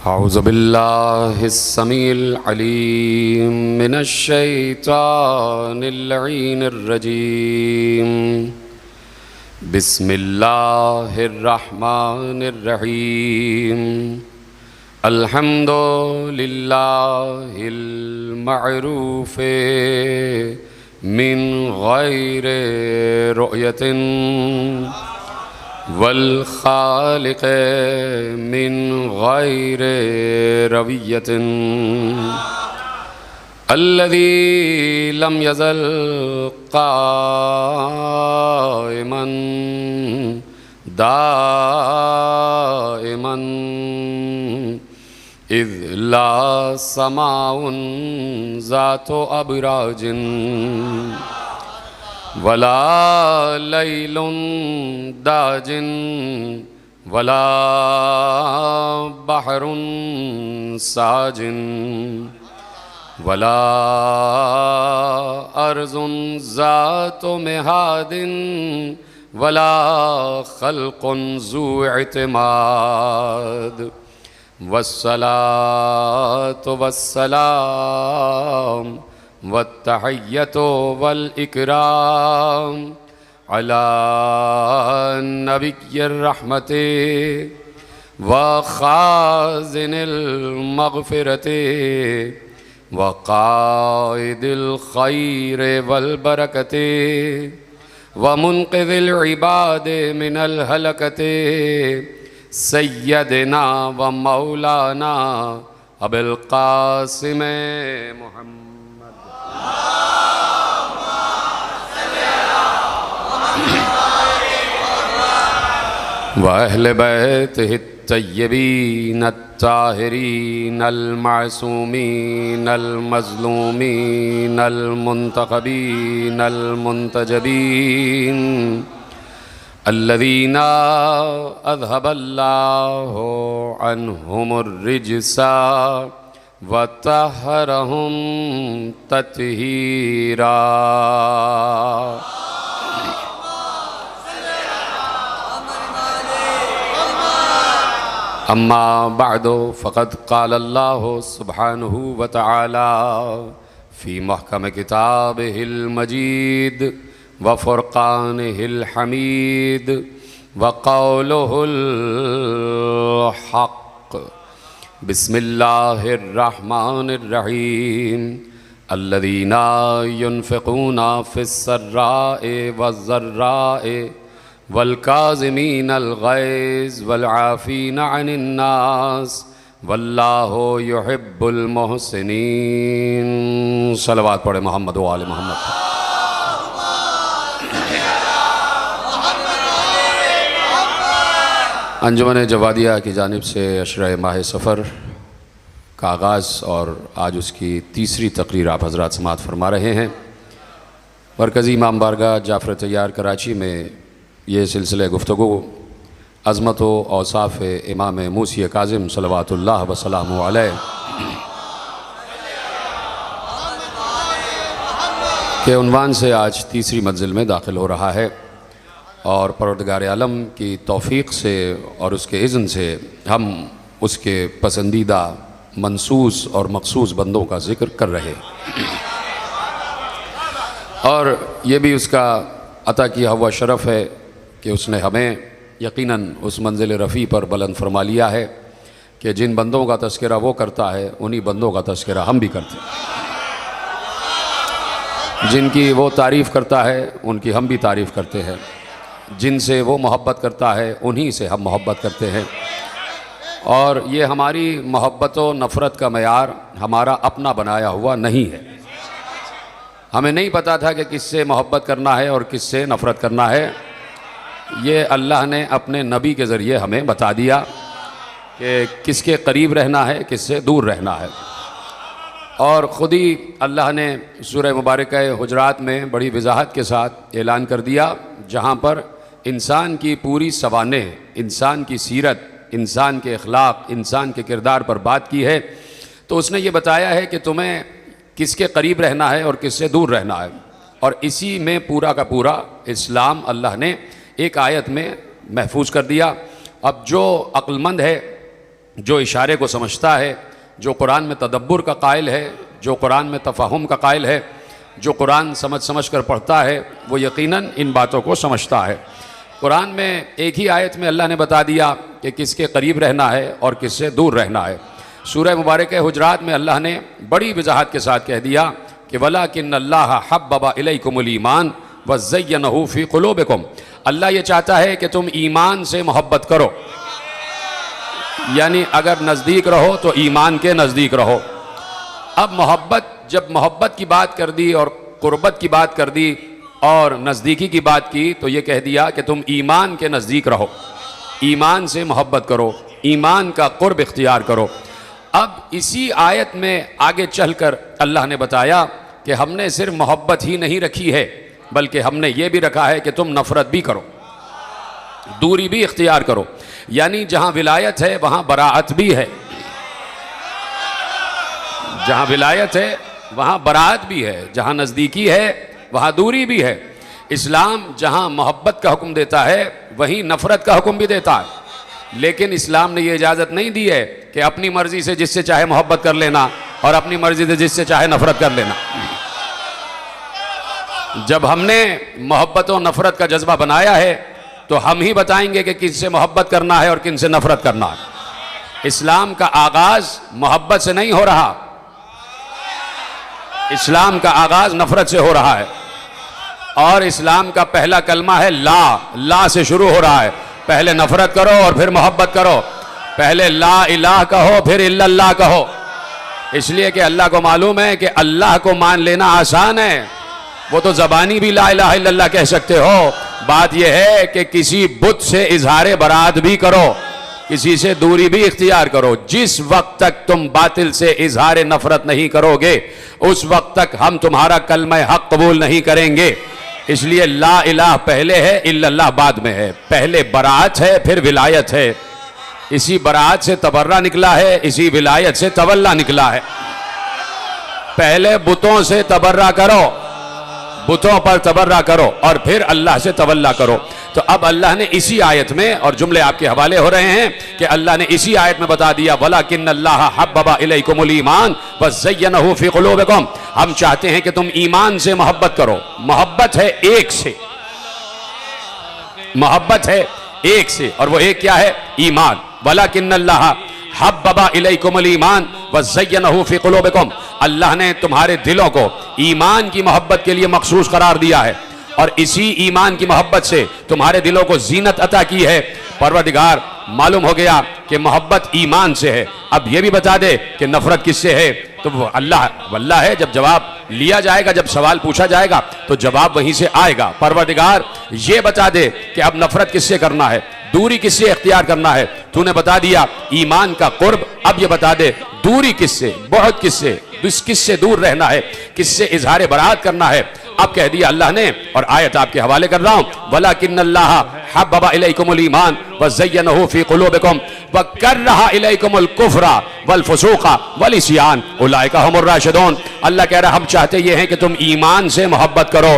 औज़ुबिल्लाहिस्समीइल अलीम मिनश्शैतानिर्रजीम बिस्मिल्लाहिर्रहमानिर्रहीम अल्हम्दुलिल्लाहिल मअरूफ़े मिन गैरि रुयतिन वल खालिक़ मिन गैर रवियतिन अल्लज़ी लम यज़ल क़ाइमन दाइमन इज़ ला समाउन ज़ातो अबराजिन वला लैलुन दाजिन वला बहरुन साजिन वला अर्ज़ुन ज़ातो मिहादिन वला खल्क़ुन ज़ू इतिमाद वस्सलातु वस्सलाम वत्तहिय्यतु वल इकराम अला नबिय्यिर रहमति व खाज़िनिल मग़फ़िरति व क़ाइदिल ख़ैर वल बरकति व मुन्क़िज़िल इबाद मिनल हलकति सय्यदना व मौलाना अबुल क़ासिम मुहम्मद व अहले बैतिहि तय्यबीन अत्ताहिरीन अल-मासूमीन अल-मज़लूमीन अल-मुंतख़बीन अल-मुंतजबीन अल्लज़ीना अज़हबल्लाहु अन्हुमुर रिज्सा व तहरहुम तत्हीरा। अम्मा बअदु फ़क़द क़ाल अल्लाहु सुब्हानहु व तआला फ़ी महकम किताबिहिल मजीद व फ़ुरक़ानिहिल हमीद व क़ौलुहुल हक़। बिस्मिल्लाहिर रहमानिर रहीम। अल्लज़ीना युनफ़िक़ूना फ़िस्सर्राए वज़्ज़र्राए वल काज़िमीनल ग़ैज़ वल आफ़ीना अनिन नास वल्लाहु युहिब्बुल मुहसिनीन। सलवात पढ़े मोहम्मद व आले मोहम्मद। अंजुमन जवादिया की जानिब से अशरा माह सफ़र का आगाज़ और आज उसकी तीसरी तकरीर आप हज़रात समाअत फरमा रहे हैं। मरकज़ी इमाम बारगाह जाफ़र तैयार कराची में ये सिलसिला गुफ्तगू अज़मत व औसाफ़ इमाम मूसी काज़िम सलवातुल्लाह व सलामु अलैह के उन्वान से आज तीसरी मंजिल में दाखिल हो रहा है और परवरदिगार आलम की तौफ़ीक़ से और उसके इज़्न से हम उसके पसंदीदा मनसूस और मखसूस बंदों का ज़िक्र कर रहे और ये भी उसका अता किया हुआ शरफ़ है कि उसने हमें यकीनन उस मंजिल रफ़ी पर बुलंद फरमा लिया है कि जिन बंदों का तज़किरा वो करता है उन्हीं बंदों का तज़किरा हम भी करते हैं। जिनकी वो तारीफ़ करता है उनकी हम भी तारीफ़ करते हैं। जिनसे वो मोहब्बत करता है उन्हीं से हम मोहब्बत करते हैं। और ये हमारी मोहब्बत व नफ़रत का मयार हमारा अपना बनाया हुआ नहीं है। हमें नहीं पता था कि किससे मोहब्बत करना है और किससे नफ़रत करना है। ये अल्लाह ने अपने नबी के ज़रिए हमें बता दिया कि किसके करीब रहना है, किससे दूर रहना है। और ख़ुद ही अल्लाह ने सूरह मुबारक हुजरात में बड़ी वज़ाहत के साथ ऐलान कर दिया, जहाँ पर इंसान की पूरी सवानेह, इंसान की सीरत, इंसान के अखलाक, इंसान के किरदार पर बात की है। तो उसने ये बताया है कि तुम्हें किसके करीब रहना है और किससे दूर रहना है। और इसी में पूरा का पूरा इस्लाम अल्लाह ने एक आयत में महफूज कर दिया। अब जो अक्लमंद है जो इशारे को समझता है, जो कुरान में तदब्बुर का कायल है, जो कुरान में तफ़ाहुम का कायल है, जो कुरान समझ समझ कर पढ़ता है, वो यकीनन इन बातों को समझता है। कुरान में एक ही आयत में अल्लाह ने बता दिया कि किसके करीब रहना है और किससे दूर रहना है। सूरह मुबारक हुजरात में अल्लाह ने बड़ी वजाहत के साथ कह दिया कि वलाकिन्नल्लाह हब्बबा इलैकुमुल ईमान व ज़य्यनहु फ़ी क़ुलूबिकुम। अल्लाह ये चाहता है कि तुम ईमान से मोहब्बत करो, यानी अगर नज़दीक रहो तो ईमान के नज़दीक रहो। अब मोहब्बत, जब मोहब्बत की बात कर दी और क़ुर्बत की बात कर दी और नज़दीकी की बात की, तो ये कह दिया कि तुम ईमान के नज़दीक रहो, ईमान से मोहब्बत करो, ईमान का क़ुर्ब इख्तियार करो। अब इसी आयत में आगे चलकर अल्लाह ने बताया कि हमने सिर्फ मोहब्बत ही नहीं रखी है, बल्कि हमने ये भी रखा है कि तुम नफ़रत भी करो, दूरी भी इख्तियार करो। यानी जहाँ विलायत है वहाँ बराअत भी है, जहाँ विलायत है वहाँ बराअत भी है, जहाँ नज़दीकी है वहाँ दूरी भी है। इस्लाम जहाँ मोहब्बत का हुक्म देता है वहीं नफ़रत का हुक्म भी देता है, लेकिन इस्लाम ने ये इजाज़त नहीं दी है कि अपनी मर्ज़ी से जिससे चाहे मोहब्बत कर लेना और अपनी मर्ज़ी से जिससे चाहे नफ़रत कर लेना। जब हमने मोहब्बत और नफ़रत का जज्बा बनाया है तो हम ही बताएंगे कि किनसे मोहब्बत करना है और किनसे नफ़रत करना है। इस्लाम का आगाज़ मोहब्बत से नहीं हो रहा, इस्लाम का आगाज़ नफ़रत से हो रहा है। और इस्लाम का पहला कलमा है ला से शुरू हो रहा है। पहले नफ़रत करो और फिर मोहब्बत करो, पहले ला इलाह कहो फिर इल्लल्लाह कहो। इसलिए कि अल्लाह को मालूम है कि अल्लाह को मान लेना आसान है, वो तो ज़बानी भी ला इलाहा इल्लल्लाह कह सकते हो। बात यह है कि किसी बुत से इजहार बरात भी करो, किसी से दूरी भी इख्तियार करो। जिस वक्त तक तुम बातिल से इजहार नफरत नहीं करोगे उस वक्त तक हम तुम्हारा कलमा हक कबूल नहीं करेंगे। इसलिए ला इलाह पहले है, इल्लल्लाह बाद में है। पहले बरात है फिर विलायत है। इसी बरात से तबर्रा निकला है, इसी विलायत से तवल्ला निकला है। पहले बुतों से तबर्रा करो, बुतों पर तबर्रा करो और फिर अल्लाह से तवल्ला करो। तो अब अल्लाह ने इसी आयत में, और जुमले आपके हवाले हो रहे हैं कि अल्लाह ने इसी आयत में बता दिया वलाकिन्नल्लाह हब्बबा इलैकुमुल ईमान व ज़य्यनहु फ़ी क़ुलूबिकुम। हम चाहते हैं कि तुम ईमान से मोहब्बत करो। मोहब्बत है एक से, मोहब्बत है एक से, और वो एक क्या है? ईमान। वलाकिन्नल्लाह हब्बबा इलैकुमुल ईमान व ज़य्यनहु फ़ी क़ुलूबिकुम। अल्लाह ने तुम्हारे दिलों को ईमान की मोहब्बत के लिए मखसूस करार दिया है और इसी ईमान की मोहब्बत से तुम्हारे दिलों को जीनत अता की है। परवरदिगार, मालूम हो गया कि मोहब्बत ईमान से है। अब ये भी बता दे कि नफरत किससे है? तो वो अल्लाह है। जब जवाब लिया जाएगा, जब सवाल पूछा जाएगा तो जवाब वहीं से आएगा। परवरदिगार ये बता दे कि अब नफरत किससे करना है, दूरी किससे इख्तियार करना है। तूने बता दिया ईमान का कुर्ब, अब ये बता दे दूरी किससे, बहुत किससे, किससे दूर रहना है, किससे इजहार बरात करना है। अब कह दिया अल्लाह ने, और आयत आपके हवाले कर रहा हूं, वलाकिन्नल्लाह हब्बबा इलैकुमुल ईमान व ज़य्यनहु फ़ी क़ुलूबिकुम व करहा इलैकुमुल कुफ्रा वल फुसूक़ा वल इस्यान उलाइका हुमुर राशिदून। अल्लाह कह रहा हम चाहते ये हैं कि तुम ईमान से मोहब्बत करो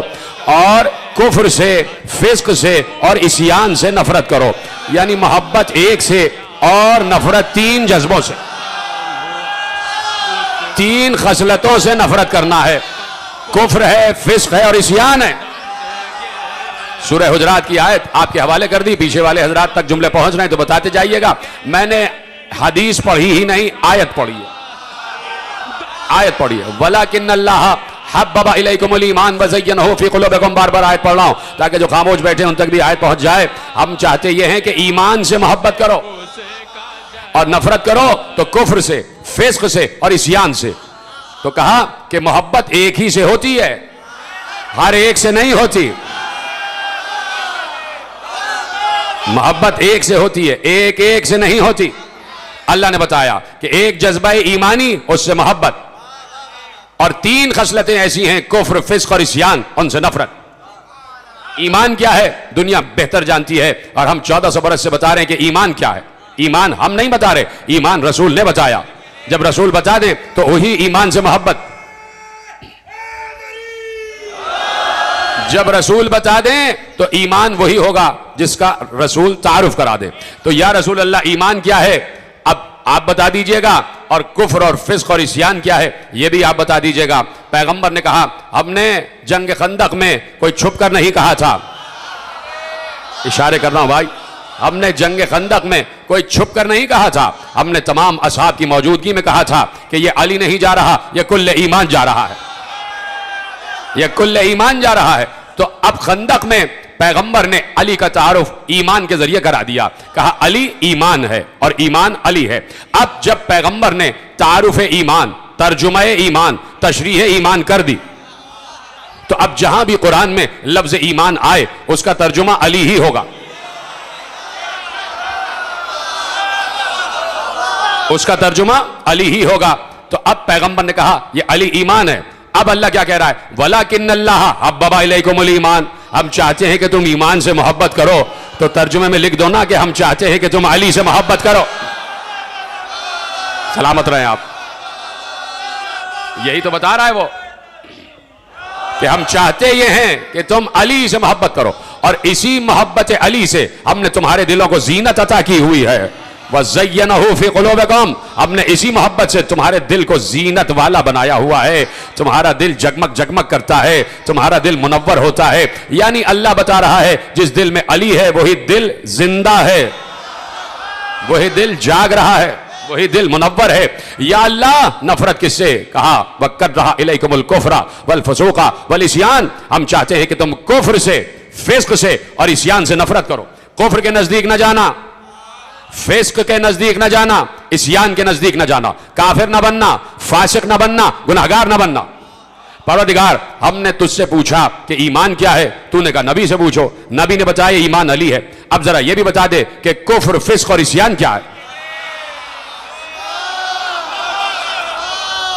और कुफ्र से, फिस्क से और इस्यान से नफरत करो। यानी मोहब्बत एक से और नफरत तीन जज्बों से, तीन खसलतों से नफरत करना है। कुफ्र है, फिस्क है और इस्यान है। सूरह हुजरात की आयत आपके हवाले कर दी। पीछे वाले हजरात तक जुमले पहुंच रहे हैं तो बताते जाइएगा। मैंने हदीस पढ़ी ही नहीं, आयत पढ़ी है, आयत पढ़ी है। वलाकिन्नल्लाह हब्बबा इलैकुमुल ईमान व ज़य्यनहु फ़ी क़ुलूबिकुम। बार बार आयत पढ़ रहा हूं ताकि जो खामोश बैठे उन तक भी आयत पहुंच जाए। हम चाहते ये हैं कि ईमान से मोहब्बत करो और नफरत करो तो कुफ्र से, फिस्क से और इस्यान से। तो कहा कि मोहब्बत एक ही से होती है, हर एक से नहीं होती। मोहब्बत एक से होती है, एक एक से नहीं होती। अल्लाह ने बताया कि एक जज्बा ईमानी, उससे मोहब्बत, और तीन खसलतें ऐसी हैं कुफ्र, फिस्क और इस्यान, उनसे नफरत। ईमान क्या है दुनिया बेहतर जानती है और हम 1400 बरस से बता रहे हैं कि ईमान क्या है। ईमान हम नहीं बता रहे, ईमान रसूल ने बताया। जब रसूल बता दें तो वही ईमान से मोहब्बत। जब रसूल बता दें तो ईमान वही होगा जिसका रसूल तारुफ करा दे। तो या रसूल अल्लाह ईमान क्या है? अब आप बता दीजिएगा, और कुफ्र और फिस्क और इस्यान क्या है ये भी आप बता दीजिएगा। पैगंबर ने कहा, हमने जंग खंदक में कोई छुप कर नहीं कहा था, इशारे कर रहा हूं भाई, हमने जंग खंदक में कोई छुप कर नहीं कहा था, हमने तमाम असहाब की मौजूदगी में कहा था कि ये अली नहीं जा रहा, ये कुल्ले ईमान जा रहा है, ये कुल्ले ईमान जा रहा है। तो अब खंदक में पैगंबर ने अली का तारुफ ईमान के जरिए करा दिया, कहा अली ईमान है और ईमान अली है। अब जब पैगंबर ने तारुफ ईमान, तर्जुमा ईमान, तशरीह ईमान कर दी, तो अब जहां भी कुरान में लफ्ज ईमान आए उसका तर्जुमा अली ही होगा, उसका तर्जुमा अली ही होगा। तो अब पैगंबर ने कहा यह अली ईमान है। अब अल्लाह क्या कह रहा है, वलाकिन्नल्लाह हब्बबा इलैकुमुल ईमान, हम चाहते हैं कि तुम ईमान से मोहब्बत करो, तो तर्जुमे में लिख दो ना कि हम चाहते हैं कि तुम अली से मोहब्बत करो। सलामत रहे आप, यही तो बता रहा है वो कि हम चाहते ये हैं कि तुम अली से मोहब्बत करो, और इसी मोहब्बत अली से हमने तुम्हारे दिलों को जीनत अता की हुई है। वज़य्यनहु फ़ी क़ुलूबिकुम, हमने इसी मोहब्बत से तुम्हारे दिल को जीनत वाला बनाया हुआ है, तुम्हारा दिल जगमग जगमग करता है, तुम्हारा दिल मुनव्वर होता है। यानी अल्लाह बता रहा है जिस दिल में अली है वही दिल जिंदा है, वही दिल जाग रहा है, वही दिल मुनव्वर है। या अल्लाह नफरत किससे, कहा वक़र्रह इलैकुमुल कुफ्रा वल फुसूक़ा वल इस्यान, हम चाहते हैं कि तुम कुफ्र से, फिस्क से और इस्यान से नफरत करो। कुफ्र के नजदीक न जाना, फिस्क के नजदीक न जाना, इस्यान के नजदीक न जाना, काफिर न बनना, फासिक न बनना, गुनहगार न बनना। परवरदिगार हमने तुझसे पूछा कि ईमान क्या है, तूने कहा नबी से पूछो, नबी ने बताया ईमान अली है। अब जरा यह भी बता दे कि कुफ्र, फिस्क और इस्यान क्या है।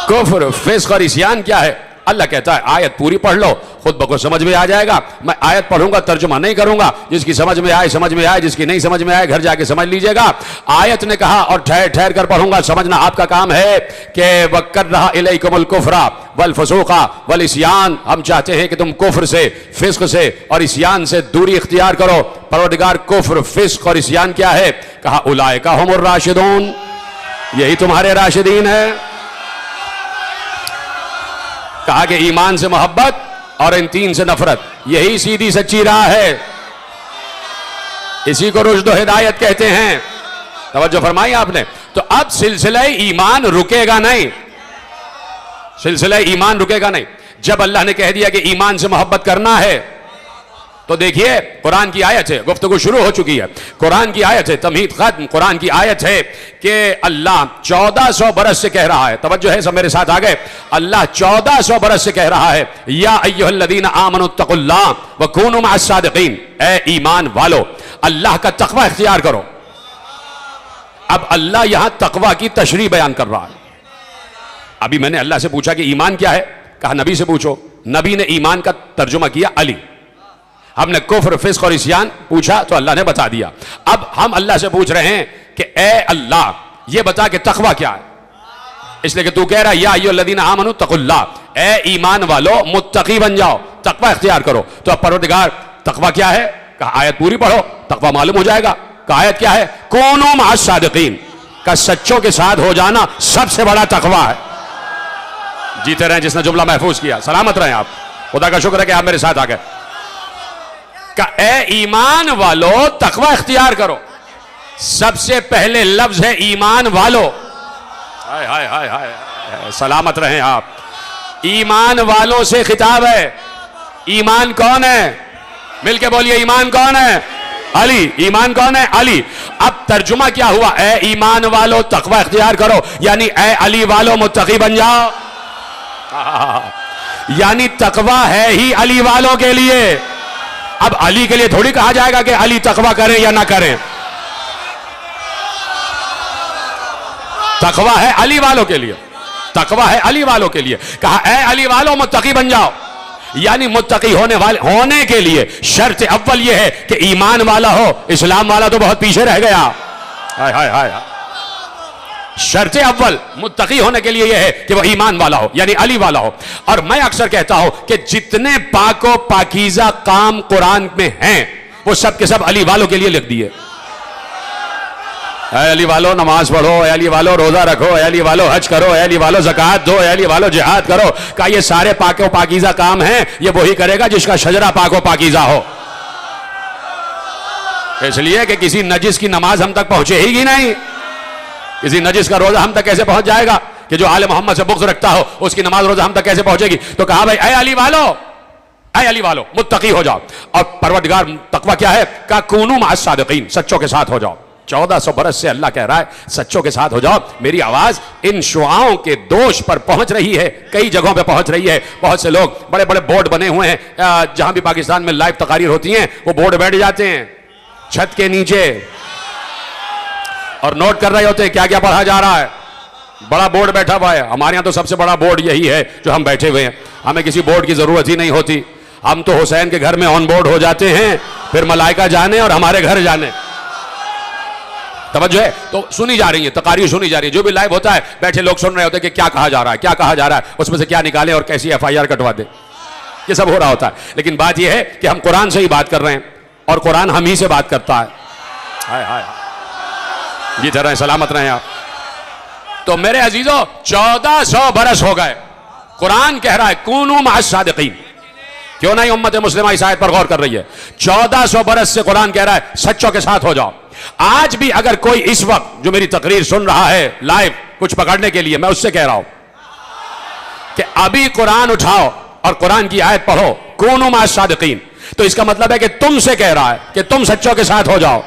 कुफ्र, फिस्क और इस्यान क्या है। अल्लाह कहता है आयत पूरी पढ़ लो, खुद ब खुद समझ में आ जाएगा। मैं आयत पढ़ूंगा, तर्जुमा नहीं करूंगा, जिसकी समझ में आए समझ में आए, जिसकी नहीं समझ में आए घर जाके समझ लीजिएगा। आयत ने कहा और ठहर ठहर कर पढ़ूंगा, समझना आपका काम है कि वक़र्रह इलैकुमुल कुफ्रा वल फुसूक़ा वल इस्यान, हम चाहते हैं कि तुम कुफ्र से, फिस्क से और इस्यान से दूरी इख्तियार करो। परवरदिगार कुफ्र, फिस्क और इस्यान क्या है, कहा उलाइका हुमुर राशिदून, यही तुम्हारे राशिदीन है। कहा कि ईमान से मोहब्बत और इन तीन से नफरत, यही सीधी सच्ची राह है, इसी को रुश्द व हिदायत कहते हैं। तवज्जो फरमाई आपने। तो अब सिलसिला ईमान रुकेगा नहीं, सिलसिला ईमान रुकेगा नहीं। जब अल्लाह ने कह दिया कि ईमान से मोहब्बत करना है, तो देखिए कुरान की आयत है, गुफ्तगू शुरू हो चुकी है, कुरान की आयत है, तमहीद खत्म, कुरान की आयत है कि अल्लाह 1400 बरस से कह रहा है, तवज्जो है सब मेरे साथ आ गए, अल्लाह 1400 बरस से कह रहा है, या अय्युहल्लज़ीना आमनुत्तक़ुल्लाह व कूनू मअस सादिक़ीन, ए ईमान वालो अल्लाह का तक़वा इख्तियार करो। अब अल्लाह यहां तक़वा की तशरीह बयान कर रहा है। अभी मैंने अल्लाह से पूछा कि ईमान क्या है, कहा नबी से पूछो, नबी ने ईमान का तर्जुमा किया अली। हमने कुफ्र, फिस्क और इस्यान पूछा तो अल्लाह ने बता दिया। अब हम अल्लाह से पूछ रहे हैं कि ए अल्लाह ये बता कि तक़वा क्या है, इसलिए कि तू कह रहा है या अय्युहल्लज़ीना आमनू तक़ुल्लाह, ए ईमान वालो मुत्तकी बन जाओ, तक़वा इख्तियार करो। तो अब परवरदिगार तक़वा क्या है, कहा आयत पूरी पढ़ो, तक़वा मालूम हो जाएगा। कहा आयत क्या है, कूनू मअस सादिक़ीन, का सच्चों के साथ हो जाना सबसे बड़ा तक़वा है। जीते रहें जिसने जुमला महफूज किया, सलामत रहें आप, खुदा का शुक्र है कि आप मेरे साथ आ गए। का ए ईमान वालो तक़वा इख्तियार करो, सबसे पहले लफ्ज है ईमान वालो। हाय हाय हाय हाय, सलामत रहें आप। ईमान वालों से खिताब है। ईमान कौन है, मिलके बोलिए, ईमान कौन है, अली। ईमान कौन है, अली। अब तर्जुमा क्या हुआ, ए ईमान वालो तक़वा इख्तियार करो, यानी ए अली वालो मुत्तकी बन जाओ। यानी तक़वा है ही अली वालों के लिए। अब अली के लिए थोड़ी कहा जाएगा कि अली तक़वा करें या ना करें, तक़वा है अली वालों के लिए, तक़वा है अली वालों के लिए। कहा ए अली वालों मुत्तकी बन जाओ, यानी मुत्तकी होने के लिए शर्त अव्वल यह है कि ईमान वाला हो। इस्लाम वाला तो बहुत पीछे रह गया। हाय हाय हाय, शर्त अव्वल मुत्तकी होने के लिए यह है कि वह ईमान वाला हो, यानी अली वाला हो। और मैं अक्सर कहता हूं कि जितने पाको पाकीज़ा काम कुरान में हैं वो सब के सब अली वालों के लिए लिख दिए। ऐ अली वालो नमाज पढ़ो, ऐ अली वालो रोजा रखो, ऐ अली वालो हज करो, ऐ अली वालो ज़कात दो, ऐ अली वालो जिहाद करो। का ये सारे पाको पाकीज़ा काम हैं, ये वही करेगा जिसका शजरा पाको पाकीज़ा हो। इसलिए कि किसी नजिस की नमाज हम तक पहुंचेगी नहीं, किसी नजिस का रोजा हम तक कैसे पहुंच जाएगा कि जो आले मोहम्मद से बुग़्ज़ रखता हो उसकी नमाज रोजा हम तक कैसे पहुंचेगी। तो कहा भाई ऐ अली वालो, ऐ अली वालो मुत्तकी हो जाओ। और परवरदिगार तकवा क्या है, का कूनू मअस सादिकीन, सच्चों के साथ हो जाओ। 1400 बरस से अल्लाह कह रहा है सच्चों के साथ हो जाओ। मेरी आवाज इन शुआओं के दोष पर पहुंच रही है, कई जगहों पे पहुंच रही है। बहुत से लोग, बड़े बड़े बोर्ड बने हुए हैं, जहां भी पाकिस्तान में लाइव तकारीर होती हैं वो बोर्ड बैठ जाते हैं छत के नीचे और नोट कर रहे होते हैं क्या क्या पढ़ा जा रहा है। बड़ा बोर्ड बैठा हुआ है, हमारे यहां तो सबसे बड़ा बोर्ड यही है जो हम बैठे हुए हैं। हमें किसी बोर्ड की जरूरत ही नहीं होती, हम तो हुसैन के घर में ऑन बोर्ड हो जाते हैं, फिर मलाइका जाने और हमारे घर जाने। तवज्जो है। तो सुनी जा रही है तकारीर, सुनी जा रही है, जो भी लाइव होता है बैठे लोग सुन रहे होते हैं कि क्या कहा जा रहा है, क्या कहा जा रहा है, उसमें से क्या निकाले और कैसी FIR कटवा दे, ये सब हो रहा होता है। लेकिन बात यह है कि हम कुरान से ही बात कर रहे हैं और कुरान हम ही से बात करता है। हाय हाय जीते रहे, सलामत रहे आप। तो मेरे अजीजों 1400 बरस हो गए, कुरान कह रहा है कूनू मअस सादिकीन। क्यों नहीं उम्मत मुस्लिमा इस आयत पर गौर कर रही है। 1400 बरस से कुरान कह रहा है सच्चों के साथ हो जाओ। आज भी अगर कोई इस वक्त जो मेरी तकरीर सुन रहा है लाइव कुछ पकड़ने के लिए, मैं उससे कह रहा हूं कि अभी कुरान उठाओ और कुरान की आयत पढ़ो कूनू मअस सादिकीन, तो इसका मतलब है कि तुमसे कह रहा है कि तुम सच्चों के साथ हो जाओ।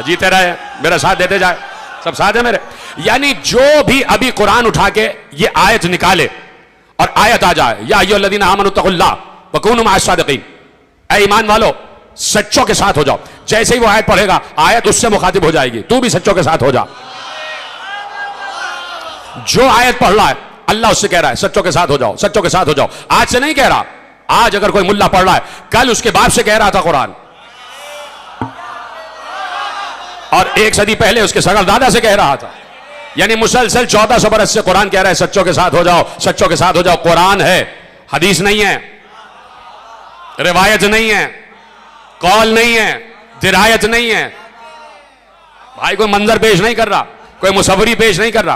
जीते रहे, मेरा साथ देते जाए, सब साथ है मेरे। यानी जो भी अभी कुरान उठा के ये आयत निकाले और आयत आ जाए या अय्युहल्लज़ीना आमनू तक़ुल्लाह व कूनू मअस सादिकीन, ऐ ईमान वालो सच्चों के साथ हो जाओ। जैसे ही वो आयत पढ़ेगा आयत उससे मुखातिब हो जाएगी, तू भी सच्चों के साथ हो जा। जो आयत पढ़ रहा है अल्लाह उससे कह रहा है सच्चों के साथ हो जाओ, सच्चों के साथ हो जाओ। आज से नहीं कह रहा, आज अगर कोई मुल्ला पढ़ रहा है कल उसके बाप से कह रहा था कुरान, और 1 सदी पहले उसके सगर दादा से कह रहा था। यानी मुसलसल 1400 बरस से कुरान कह रहा है सच्चों के साथ हो जाओ, सच्चों के साथ हो जाओ। कुरान है, हदीस नहीं है, रिवायत नहीं है, कौल नहीं है, दिरायत नहीं है। भाई कोई मंजर पेश नहीं कर रहा, कोई मुसव्वरी पेश नहीं कर रहा,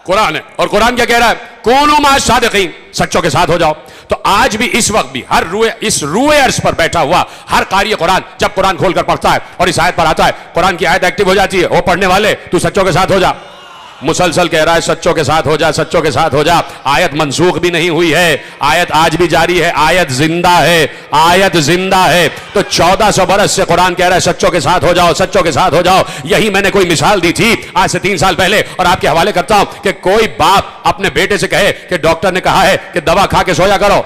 कुरान है। और कुरान क्या कह रहा है, कूनू मअस सादिकीन, सच्चों के साथ हो जाओ। तो आज भी इस वक्त भी हर इस रूए अर्श पर बैठा हुआ हर कारी कुरान जब कुरान खोलकर पढ़ता है और इस आयत पर आता है, कुरान की आयत एक्टिव हो जाती है, वो पढ़ने वाले तू सच्चों के साथ हो जा। मुसलसल कह रहा है सच्चों के साथ हो जा, सच्चों के साथ हो जा। आयत मनसूख भी नहीं हुई है, आयत आज भी जारी है, आयत जिंदा है, आयत जिंदा है। तो 1400 बरस से कुरान कह रहा है सच्चों के साथ हो जाओ, सच्चों के साथ हो जाओ। यही मैंने कोई मिसाल दी थी आज से 3 साल पहले और आपके हवाले करता हूं कि कोई बाप अपने बेटे से कहे कि डॉक्टर ने कहा है कि दवा खा के सोया करो,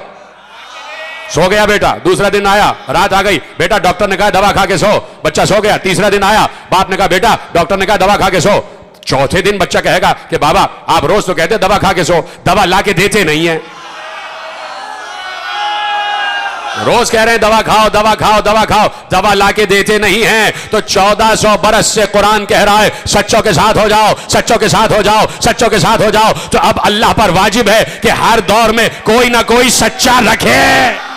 सो गया बेटा, दूसरा दिन आया, रात आ गई, बेटा डॉक्टर ने कहा दवा खा के सो, बच्चा सो गया। तीसरा दिन आया, बाप ने कहा बेटा डॉक्टर ने कहा दवा खा के सो। चौथे दिन बच्चा कहेगा कि बाबा आप रोज तो कहते दवा खा के सो, दवा ला के देते नहीं है। रोज कह रहे हैं दवा खाओ, दवा खाओ, दवा खाओ, दवा ला के देते नहीं है। तो 1400 बरस से कुरान कह रहा है सच्चों के साथ हो जाओ, सच्चों के साथ हो जाओ, सच्चों के साथ हो जाओ। तो अब अल्लाह पर वाजिब है कि हर दौर में कोई ना कोई सच्चा रखे।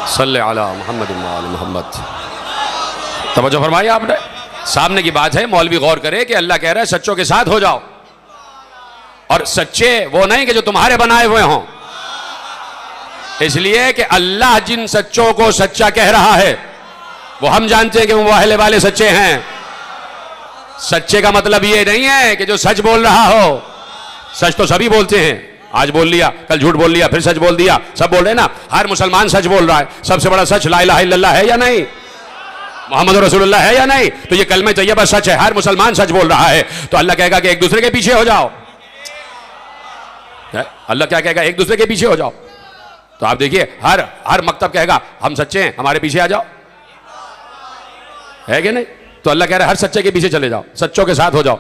सल्ले अला मुहम्मद व आले मुहम्मद। तवज्जो फरमाई आपने, सामने की बात है, मौलवी गौर करे कि अल्लाह कह रहा है सच्चों के साथ हो जाओ। और सच्चे वो नहीं कि जो तुम्हारे बनाए हुए हों, इसलिए कि अल्लाह जिन सच्चों को सच्चा कह रहा है वो हम जानते हैं कि मुबाहले वाले सच्चे हैं। सच्चे का मतलब ये नहीं है कि जो सच बोल रहा हो, सच तो सभी बोलते हैं, आज बोल लिया, कल झूठ बोल लिया, फिर सच बोल दिया, सब बोल रहे हैं ना। हर मुसलमान सच बोल रहा है। सबसे बड़ा सच ला इलाहा इल्लल्लाह है या नहीं, मोहम्मद रसूलुल्लाह है या नहीं? तो ये कलमे तैयबा सच है, हर मुसलमान सच बोल रहा है। तो अल्लाह कहेगा कि एक दूसरे के पीछे हो जाओ। अल्लाह क्या कहेगा? एक दूसरे के पीछे हो जाओ। तो आप देखिए हर मकतब कहेगा हम सच्चे हैं, हमारे पीछे आ जाओ, है कि नहीं? तो अल्लाह कह रहा है हर सच्चे के पीछे चले जाओ, सच्चों के साथ हो जाओ।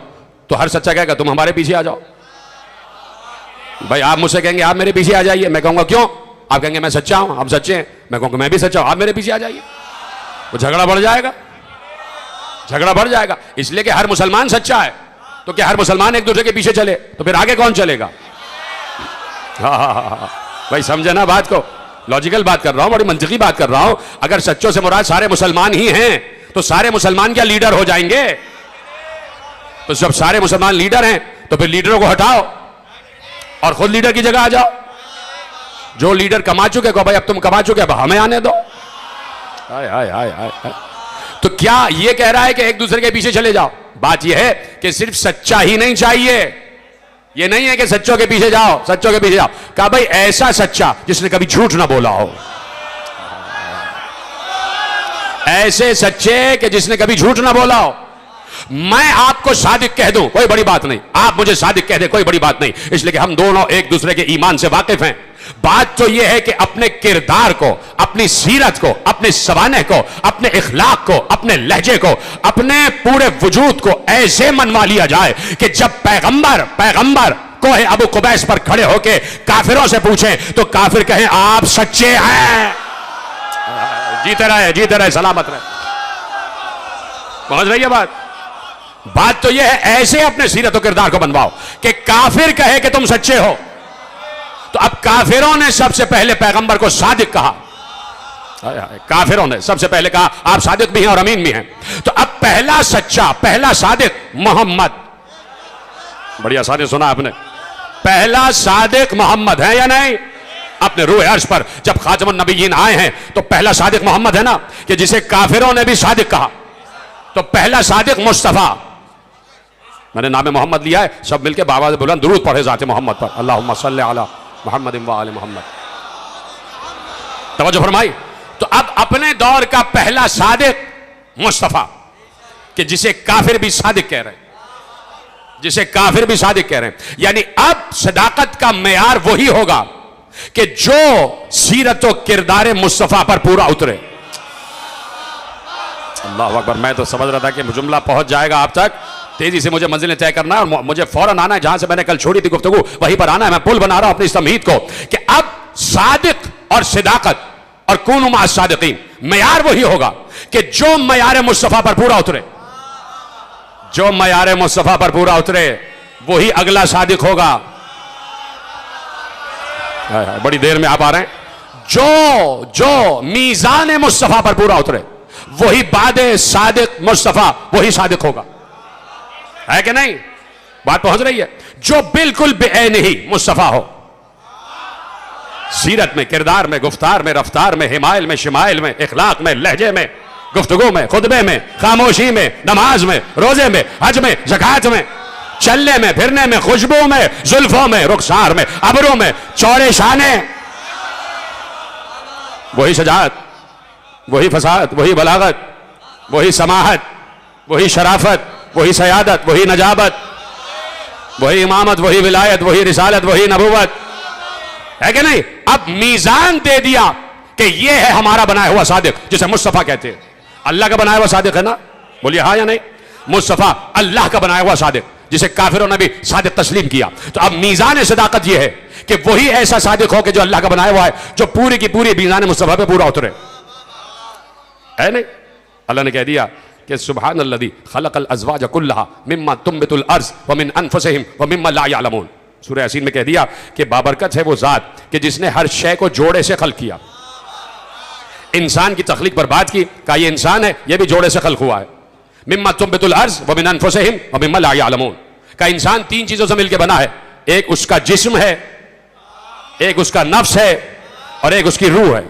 तो हर सच्चा कहेगा तुम हमारे पीछे आ जाओ। भाई आप मुझसे कहेंगे आप मेरे पीछे आ जाइए, मैं कहूंगा क्यों? आप कहेंगे मैं सच्चा हूं, हम सच्चे हैं, मैं कहूंगा मैं भी सच्चा हूं, आप मेरे पीछे आ जाइए। वो झगड़ा बढ़ जाएगा, झगड़ा बढ़ जाएगा। इसलिए कि हर मुसलमान सच्चा है। तो क्या हर मुसलमान एक दूसरे के पीछे चले तो फिर आगे कौन चलेगा? हाँ, भाई समझे ना बात को? लॉजिकल बात कर रहा हूं, बड़ी मंतिकी बात कर रहा हूं। अगर सच्चों से मुराद सारे मुसलमान ही हैं तो सारे मुसलमान क्या लीडर हो जाएंगे? तो जब सारे मुसलमान लीडर हैं तो फिर लीडरों को हटाओ और खुद लीडर की जगह आ जाओ। जो लीडर कमा चुके को भाई अब तुम कमा चुके, अब हमें आने दो। हाय हाय हाय हाय। तो क्या ये कह रहा है कि एक दूसरे के पीछे चले जाओ? बात यह है कि सिर्फ सच्चा ही नहीं चाहिए। ये नहीं है कि सच्चों के पीछे जाओ, सच्चों के पीछे जाओ। कहा भाई ऐसा सच्चा जिसने कभी झूठ ना बोला हो, ऐसे सच्चे कि जिसने कभी झूठ ना बोला हो। मैं आपको सादिक कह दूं कोई बड़ी बात नहीं, आप मुझे सादिक कह दे कोई बड़ी बात नहीं, इसलिए कि हम दोनों एक दूसरे के ईमान से वाकिफ हैं। बात तो यह है कि अपने किरदार को, अपनी सीरत को, अपने सवाने को, अपने इखलाक को, अपने लहजे को, अपने पूरे वजूद को ऐसे मनवा लिया जाए कि जब पैगंबर कोहे अबू कुबैस पर खड़े होके काफिरों से पूछें तो काफिर कहें आप सच्चे हैं। जीते रहे सलामत रहे। पहुंच रही है बात? बात तो यह है ऐसे अपने सीरत और किरदार को बनवाओ कि काफिर कहे कि तुम सच्चे हो। तो अब काफिरों ने सबसे पहले पैगंबर को सादिक कहा, काफिरों ने सबसे पहले कहा आप सादिक भी हैं और अमीन भी हैं। तो अब पहला सच्चा, पहला सादिक मोहम्मद, बढ़िया सादिक सुना आपने, पहला सादिक मोहम्मद है या नहीं? अपने रूह अर्श पर जब खातमुन नबीयीन आए हैं तो पहला सादिक मोहम्मद है ना, कि जिसे काफिरों ने भी सादिक कहा। तो पहला सादिक मुस्तफा, मैंने नाम मोहम्मद लिया है, सब मिलके बाबा से बुलंद दुरूद पढ़े जाते मोहम्मद पर, अल्लाहुम्मा सल्ली अला मोहम्मद व आले मोहम्मद। तवज्जो फरमाई। तो अब अपने दौर का पहला सादिक मुस्तफा, कि जिसे काफिर भी सादिक कह रहे हैं, जिसे काफिर भी सादिक कह रहे हैं। यानी अब सदाकत का मेयार वही होगा कि जो सीरत व किरदार मुस्तफा पर पूरा उतरे। अल्लाह अकबर। मैं तो समझ रहा था कि जुमला पहुंच जाएगा आप तक, तेजी से मुझे मंजिलें तय करना है और मुझे फौरन आना है जहां से मैंने कल छोड़ी थी गुफ्तगू, वहीं पर आना है। मैं पुल बना रहा हूं अपनी इस तमहीद को कि अब सादिक और सदाकत और कूनू मा सादिकीन, मेयार वही होगा कि जो मेयार मुस्तफा पर पूरा उतरे, जो मेयार मुस्तफा पर पूरा उतरे वही अगला सादिक होगा। बड़ी देर में आप आ रहे हैं। जो मीजान मुस्तफा पर पूरा उतरे वही बादे सादिक मुस्तफा, वही सादिक होगा, है कि नहीं? बात पहुंच रही है? जो बिल्कुल बेऐन ही मुस्तफा हो, सीरत में, किरदार में, गुफ्तार में, रफ्तार में, हिमायल में, शिमाइल में, इखलाक में, लहजे में, गुफ्तगू में, खुतबे में, खामोशी में, नमाज में, रोजे में, हज में, ज़कात में, चलने में, फिरने में, खुशबू में, जुल्फों में, रुखसार में, अबरों में, चौड़े शाने, वही सजात, वही फसाद, वही बलागत, वही समाहत, वही शराफत, वही सयादत, वही नजाबत, वही इमामत, वही विलायत, वही रिसालत, वही नबुवत, है कि नहीं? अब मीजान दे दिया कि ये है हमारा बनाया हुआ सादिक, जिसे मुस्तफा कहते हैं। अल्लाह का बनाया हुआ सादिक है ना? बोलिए हाँ या नहीं? मुस्तफा अल्लाह का बनाया हुआ सादिक, जिसे काफिरों ने भी सादिक तस्लीम किया। तो अब मीजान सदाकत ये है कि वही ऐसा सादिक हो कि जो अल्लाह का बनाया हुआ है, जो पूरी की पूरी मीजान मुस्तफा पे पूरा उतरे, है नहीं? अल्लाह ने कह दिया कि सुब्हान अल्लज़ी खलक़ल अज़वाज कुल्लहा मिम्मा तुंबितुल अर्ज़ व मिन अनफुसिहिम व मिम्मा ला यअलमून। सूरह यासीन में कह दिया कि बाबरकत है वो ज़ात कि जिसने हर शय को जोड़े से खल्क किया। इंसान की तख्लीक पर बात की, कहा ये इंसान है, ये भी जोड़े से खल्क हुआ है। मिम्मा तुंबितुल अर्ज़ व मिन अनफुसिहिम व मिम्मा ला यअलमून। का इंसान तीन चीजों से मिलकर बना है, एक उसका जिस्म है, एक उसका नफ्स है और एक उसकी रूह है।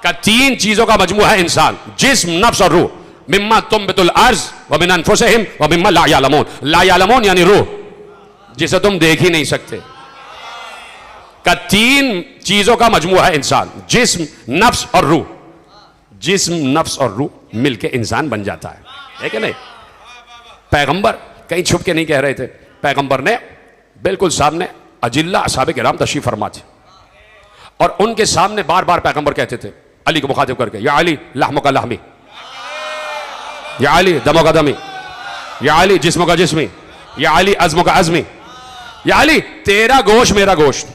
का तीन चीजों का मजमूआ है इंसान, जिस्म, नफ्स और रूह। मिम्मा तुम्बितुल अर्ज़ व मिन अनफुसिहिम व मिम्मा ला यालमून। ला यालमून यानी रूह, जिसे तुम देख ही नहीं सकते। का तीन चीजों का मजमूआ है इंसान, जिस्म, नफ्स और रूह। जिस्म, नफ्स और रूह मिलके इंसान बन जाता है कि नहीं? पैगंबर कहीं छुप के नहीं कह रहे थे, पैगंबर ने बिल्कुल सामने अजिल्ला असहाबे किराम तशरीफ फरमा थे और उनके सामने बार बार पैगंबर कहते थे अली को मुखातिब करके, या अली लहमो का लहमी, या अली दमो का दमी, या अली जिस्मो का जिस्मी, या अली अज़्मो का अज़्मी। या अली तेरा गोश्त मेरा गोश्त,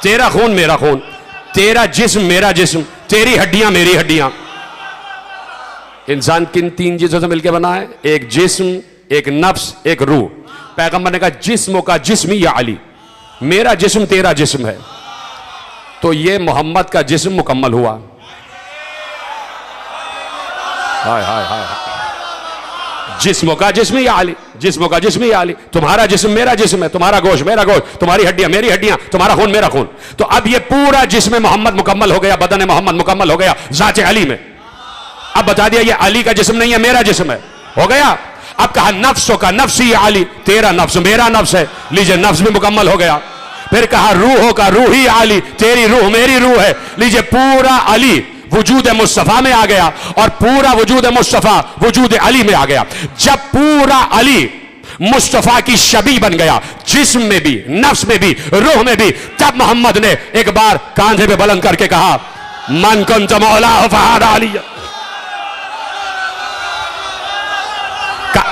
तेरा खून मेरा खून, तेरा जिस्म मेरा जिस्म, तेरी हड्डियां मेरी हड्डियां। इंसान किन तीन चीजों से मिलकर बना है? एक जिस्म, एक नफ्स, एक रूह। पैगंबर ने कहा जिस्मों का जिस्मी या अली, मेरा जिस्म तेरा जिस्म है। तो ये मोहम्मद का जिस्म मुकम्मल हुआ। हाय हाय हाय, जिस्मों का जिस्म या अली, जिस्मों का जिस्म या अली। तुम्हारा जिस्म मेरा जिस्म है, तुम्हारा गोश्त मेरा गोश्त, तुम्हारी हड्डियां मेरी हड्डियां, तुम्हारा खून मेरा खून। तो अब ये पूरा जिस्म मोहम्मद मुकम्मल हो गया, बदन मोहम्मद मुकम्मल हो गया ज़ात अली में। अब बता दिया ये अली का जिस्म नहीं है, मेरा जिस्म है, हो गया। अब कहा नफ्सों का नफ्सी या अली, तेरा नफ्स मेरा नफ्स है, लीजिए नफ्स भी मुकम्मल हो गया। फिर कहा रूहों का रूही अली, तेरी रूह मेरी रूह है, लीजिए पूरा अली वजूद मुस्तफा में आ गया और पूरा वजूद मुस्तफा वजूद अली में आ गया। जब पूरा अली मुस्तफा की शबी बन गया, जिस्म में भी, नफ्स में भी, रूह में भी, तब मोहम्मद ने एक बार कांधे पे बुलंद करके कहा मन कुंत मौला फहादा अली।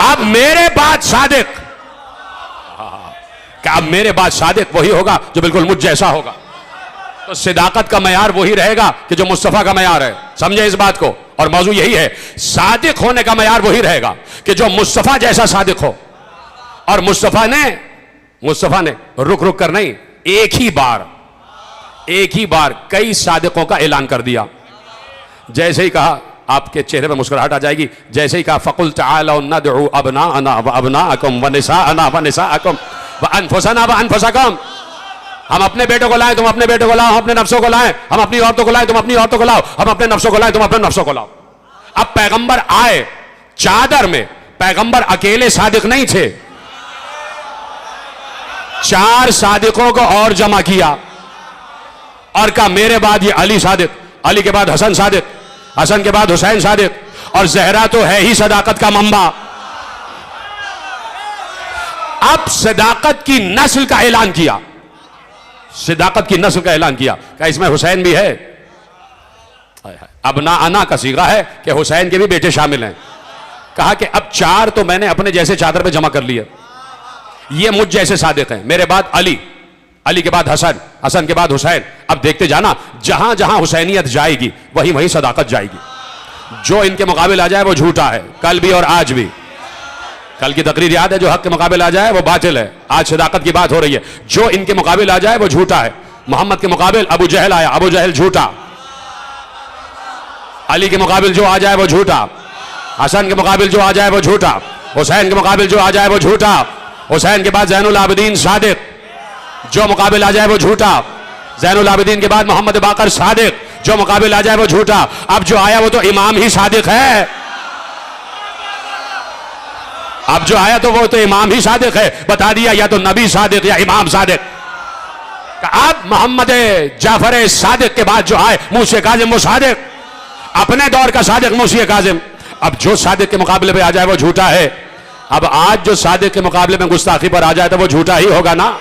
अब मेरे बाद सादिक, अब मेरे बाद सादिक वही होगा जो बिल्कुल मुझ जैसा होगा। तो सिदाकत का मयार वही रहेगा कि जो मुस्तफा का मयार है। समझे इस बात को? और मौजू यही है, सादिक होने का मयार वही रहेगा कि जो मुस्तफा जैसा सादिक हो। और मुस्तफा ने रुक रुक कर नहीं, एक ही बार कई सादिकों का ऐलान कर दिया। जैसे ही कहा, आपके चेहरे पर मुस्कुराहट आ जाएगी, जैसे ही कहा फकुल तआलौ नदउ अबनाअना व अबनाअकुम व निसाअना व निसाअकुम व अनफुसना व अनफुसकुम। हम अपने बेटों को लाएं, तुम अपने बेटों को लाओ, हम अपने नफ्सों को लाएं, हम अपनी औरतों को लाएं, तुम अपनी औरतों को लाओ, हम अपने नफ्सों को लाएं, तुम अपने नफ्सों को लाओ। अब पैगंबर आए चादर में, पैगंबर अकेले सादिक नहीं थे, 4 सादिकों को और जमा किया और कहा मेरे बाद ये अली सादिक, अली के बाद हसन सादिक, हसन के बाद हुसैन सादिक, और जहरा तो है ही सदाकत का मंबा। अब सदाकत की नस्ल का ऐलान किया, सदाकत की नस्ल का ऐलान किया, क्या इसमें हुसैन भी है? अब ना अना का सीगा है कि हुसैन के भी बेटे शामिल हैं। कहा कि अब 4 तो मैंने अपने जैसे चादर पे जमा कर लिए, ये मुझ जैसे सादिक हैं। मेरे बाद अली, अली के बाद हसन, हसन के बाद हुसैन। अब देखते जाना, जहां जहां हुसैनियत जाएगी वहीं वहीं सदाकत जाएगी। जो इनके मुकाबले आ जाए वो झूठा है, कल भी और आज भी। कल की तकरीर याद है, जो हक के मुकाबले आ जाए वो बातिल है। आज सदाकत की बात हो रही है, जो इनके मुकाबले आ जाए वो झूठा है। मोहम्मद के मुकाबले अबू जहल आया, अबू जहल झूठा। अली के मुकाबले जो आ जाए वो झूठा, हसन के मुकाबले जो आ जाए वो झूठा, हुसैन के मुकाबले जो आ जाए वो झूठा, हुसैन के बाद ज़ैनुल आबिदीन सादिक, जो मुकाबले आ जाए वो झूठा, ज़ैनुल आबिदीन के बाद मोहम्मद बाकर सादिक, जो मुकाबले आ जाए वो झूठा। अब जो आया वो तो इमाम ही सादिक है, अब जो आया तो वो तो इमाम ही सादिक है। बता दिया या तो नबी सादिक या इमाम सादिक। अब मोहम्मद जाफर सादिक के बाद जो आए मूसा काजिम, वो सादिक, अपने दौर का सादिक मूसा काजिम। अब जो सादिक के मुकाबले पे आ जाए वो झूठा है। अब आज जो सादिक के मुकाबले में गुस्ताखी पर आ जाए तो वो झूठा ही होगा ना,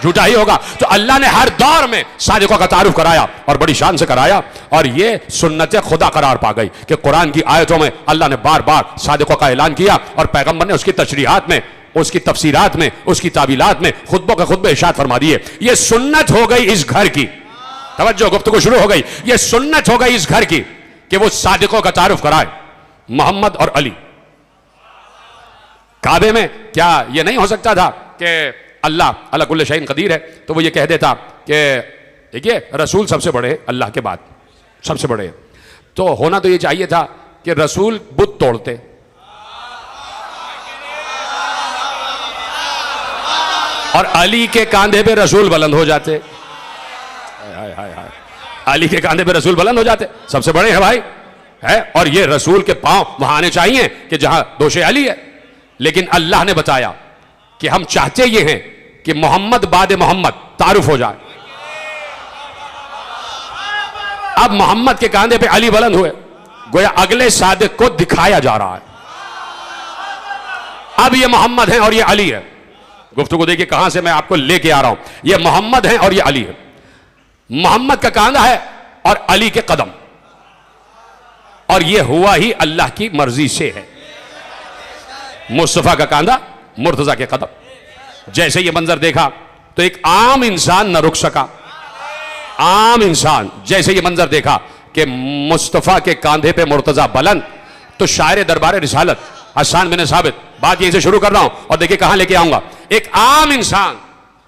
झूठा ही होगा। तो अल्लाह ने हर दौर में सादिकों का तारुफ कराया और बड़ी शान से कराया, और ये सुन्नत खुदा करार पा गई कि कुरान की आयतों में अल्लाह ने बार बार सादिकों का ऐलान किया और पैगंबर ने उसकी तशरीहात में, उसकी तफसीरात में, उसकी तावीलात में खुतबों के खुतबे इरशाद फरमा दिए। ये सुन्नत हो गई इस घर की, तवज्जो, गुफ्तगू शुरू हो गई। ये सुन्नत हो गई इस घर की कि वो सादिकों का तारुफ कराए, मोहम्मद और अली। काबे में क्या ये नहीं हो सकता था कि अल्लाह अला कुल्ल शैइन कदीर है, तो वो ये कह देता कि देखिए रसूल सबसे बड़े, अल्लाह के बाद सबसे बड़े। तो होना तो ये चाहिए था कि रसूल बुत तोड़ते, और अली के कांधे पे रसूल बुलंद हो जाते। हाय हाय हाय, अली के कांधे पे रसूल बुलंद हो जाते, सबसे बड़े हैं भाई है। और ये रसूल के पांव वहां आने चाहिए कि जहां दोषे अली है। लेकिन अल्लाह ने बताया कि हम चाहते ये हैं कि मोहम्मद बाद मोहम्मद तारुफ हो जाए। अब मोहम्मद के कांधे पे अली बुलंद हुए, गोया अगले सादिक को दिखाया जा रहा है। अब ये मोहम्मद है और ये अली है। गुफ्तगू देखिए कहां से मैं आपको लेके आ रहा हूं। ये मोहम्मद है और ये अली है। मोहम्मद का कांधा है और अली के कदम, और ये हुआ ही अल्लाह की मर्जी से है। मुस्तफा का कांधा, मुर्तजा के कदम। जैसे ये मंजर देखा तो एक आम इंसान न रुक सका। आम इंसान जैसे ये मंजर देखा कि मुस्तफा के कांधे पे मुर्तजा बुलंद, तो शायर दरबार रिसालत हसन बिन साबित, बात यहीं से शुरू कर रहा हूं और देखिए कहां लेके आऊंगा। एक आम इंसान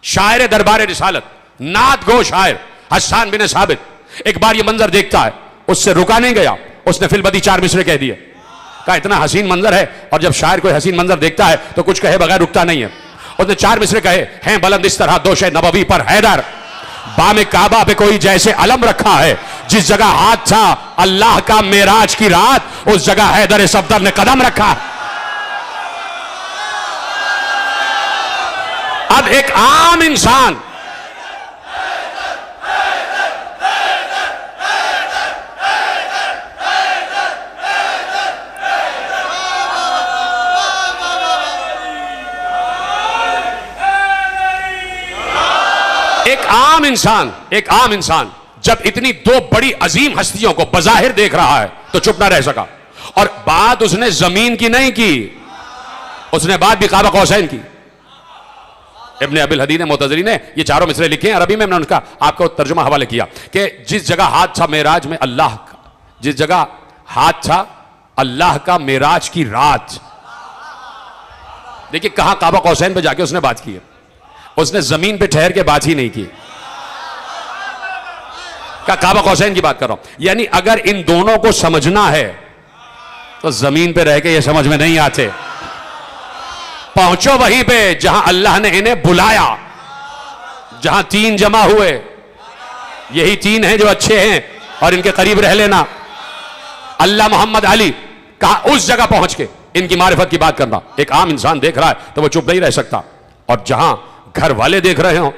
शायर दरबार रिसालत, नात गो शायर हसन बिन साबित, एक बार ये मंजर देखता है, उससे रुका नहीं गया, उसने फिलबदी 4 मिसरे कह दिए। कहा इतना हसीन मंजर है, और जब शायर कोई हसीन मंजर देखता है तो कुछ कहे बगैर रुकता नहीं है। उसने 4 मिसरे कहे हैं बुलंद इस तरह दोषे नबवी पर हैदर, बामे काबा पे कोई जैसे अलम रखा है, जिस जगह हाथ था अल्लाह का मेराज की रात, उस जगह हैदर सफदर ने कदम रखा। अब एक आम इंसान एक आम इंसान जब इतनी 2 बड़ी अजीम हस्तियों को बजाहिर देख रहा है तो चुप ना रह सका। और बात उसने जमीन की नहीं की, उसने बात भी काबा कौसैन की। इब्ने अबिल हदी ने मुतज़िली ने ये 4 मिसरे लिखे हैं अरबी में, मैंने उनका आपको तर्जुमा हवाले किया कि जिस जगह हाथ था मेराज में अल्लाह का, जिस जगह हाथ था अल्लाह का मेराज की रात। देखिए कहां काबा कौसैन पे जाके उसने बात की है, उसने जमीन पे ठहर के बात ही नहीं की। क्या काबा कौसैन की बात कर रहा हूं। यानी अगर इन दोनों को समझना है तो जमीन पे रह के ये समझ में नहीं आते। पहुंचो वहीं पे जहां अल्लाह ने इन्हें बुलाया, जहां 3 जमा हुए, यही 3 हैं जो अच्छे हैं और इनके करीब रह लेना। अल्लाह मोहम्मद अली कहा, उस जगह पहुंच के इनकी मारिफत की बात करना। एक आम इंसान देख रहा है तो वो चुप नहीं रह सकता। और जहां घर वाले देख रहे हो,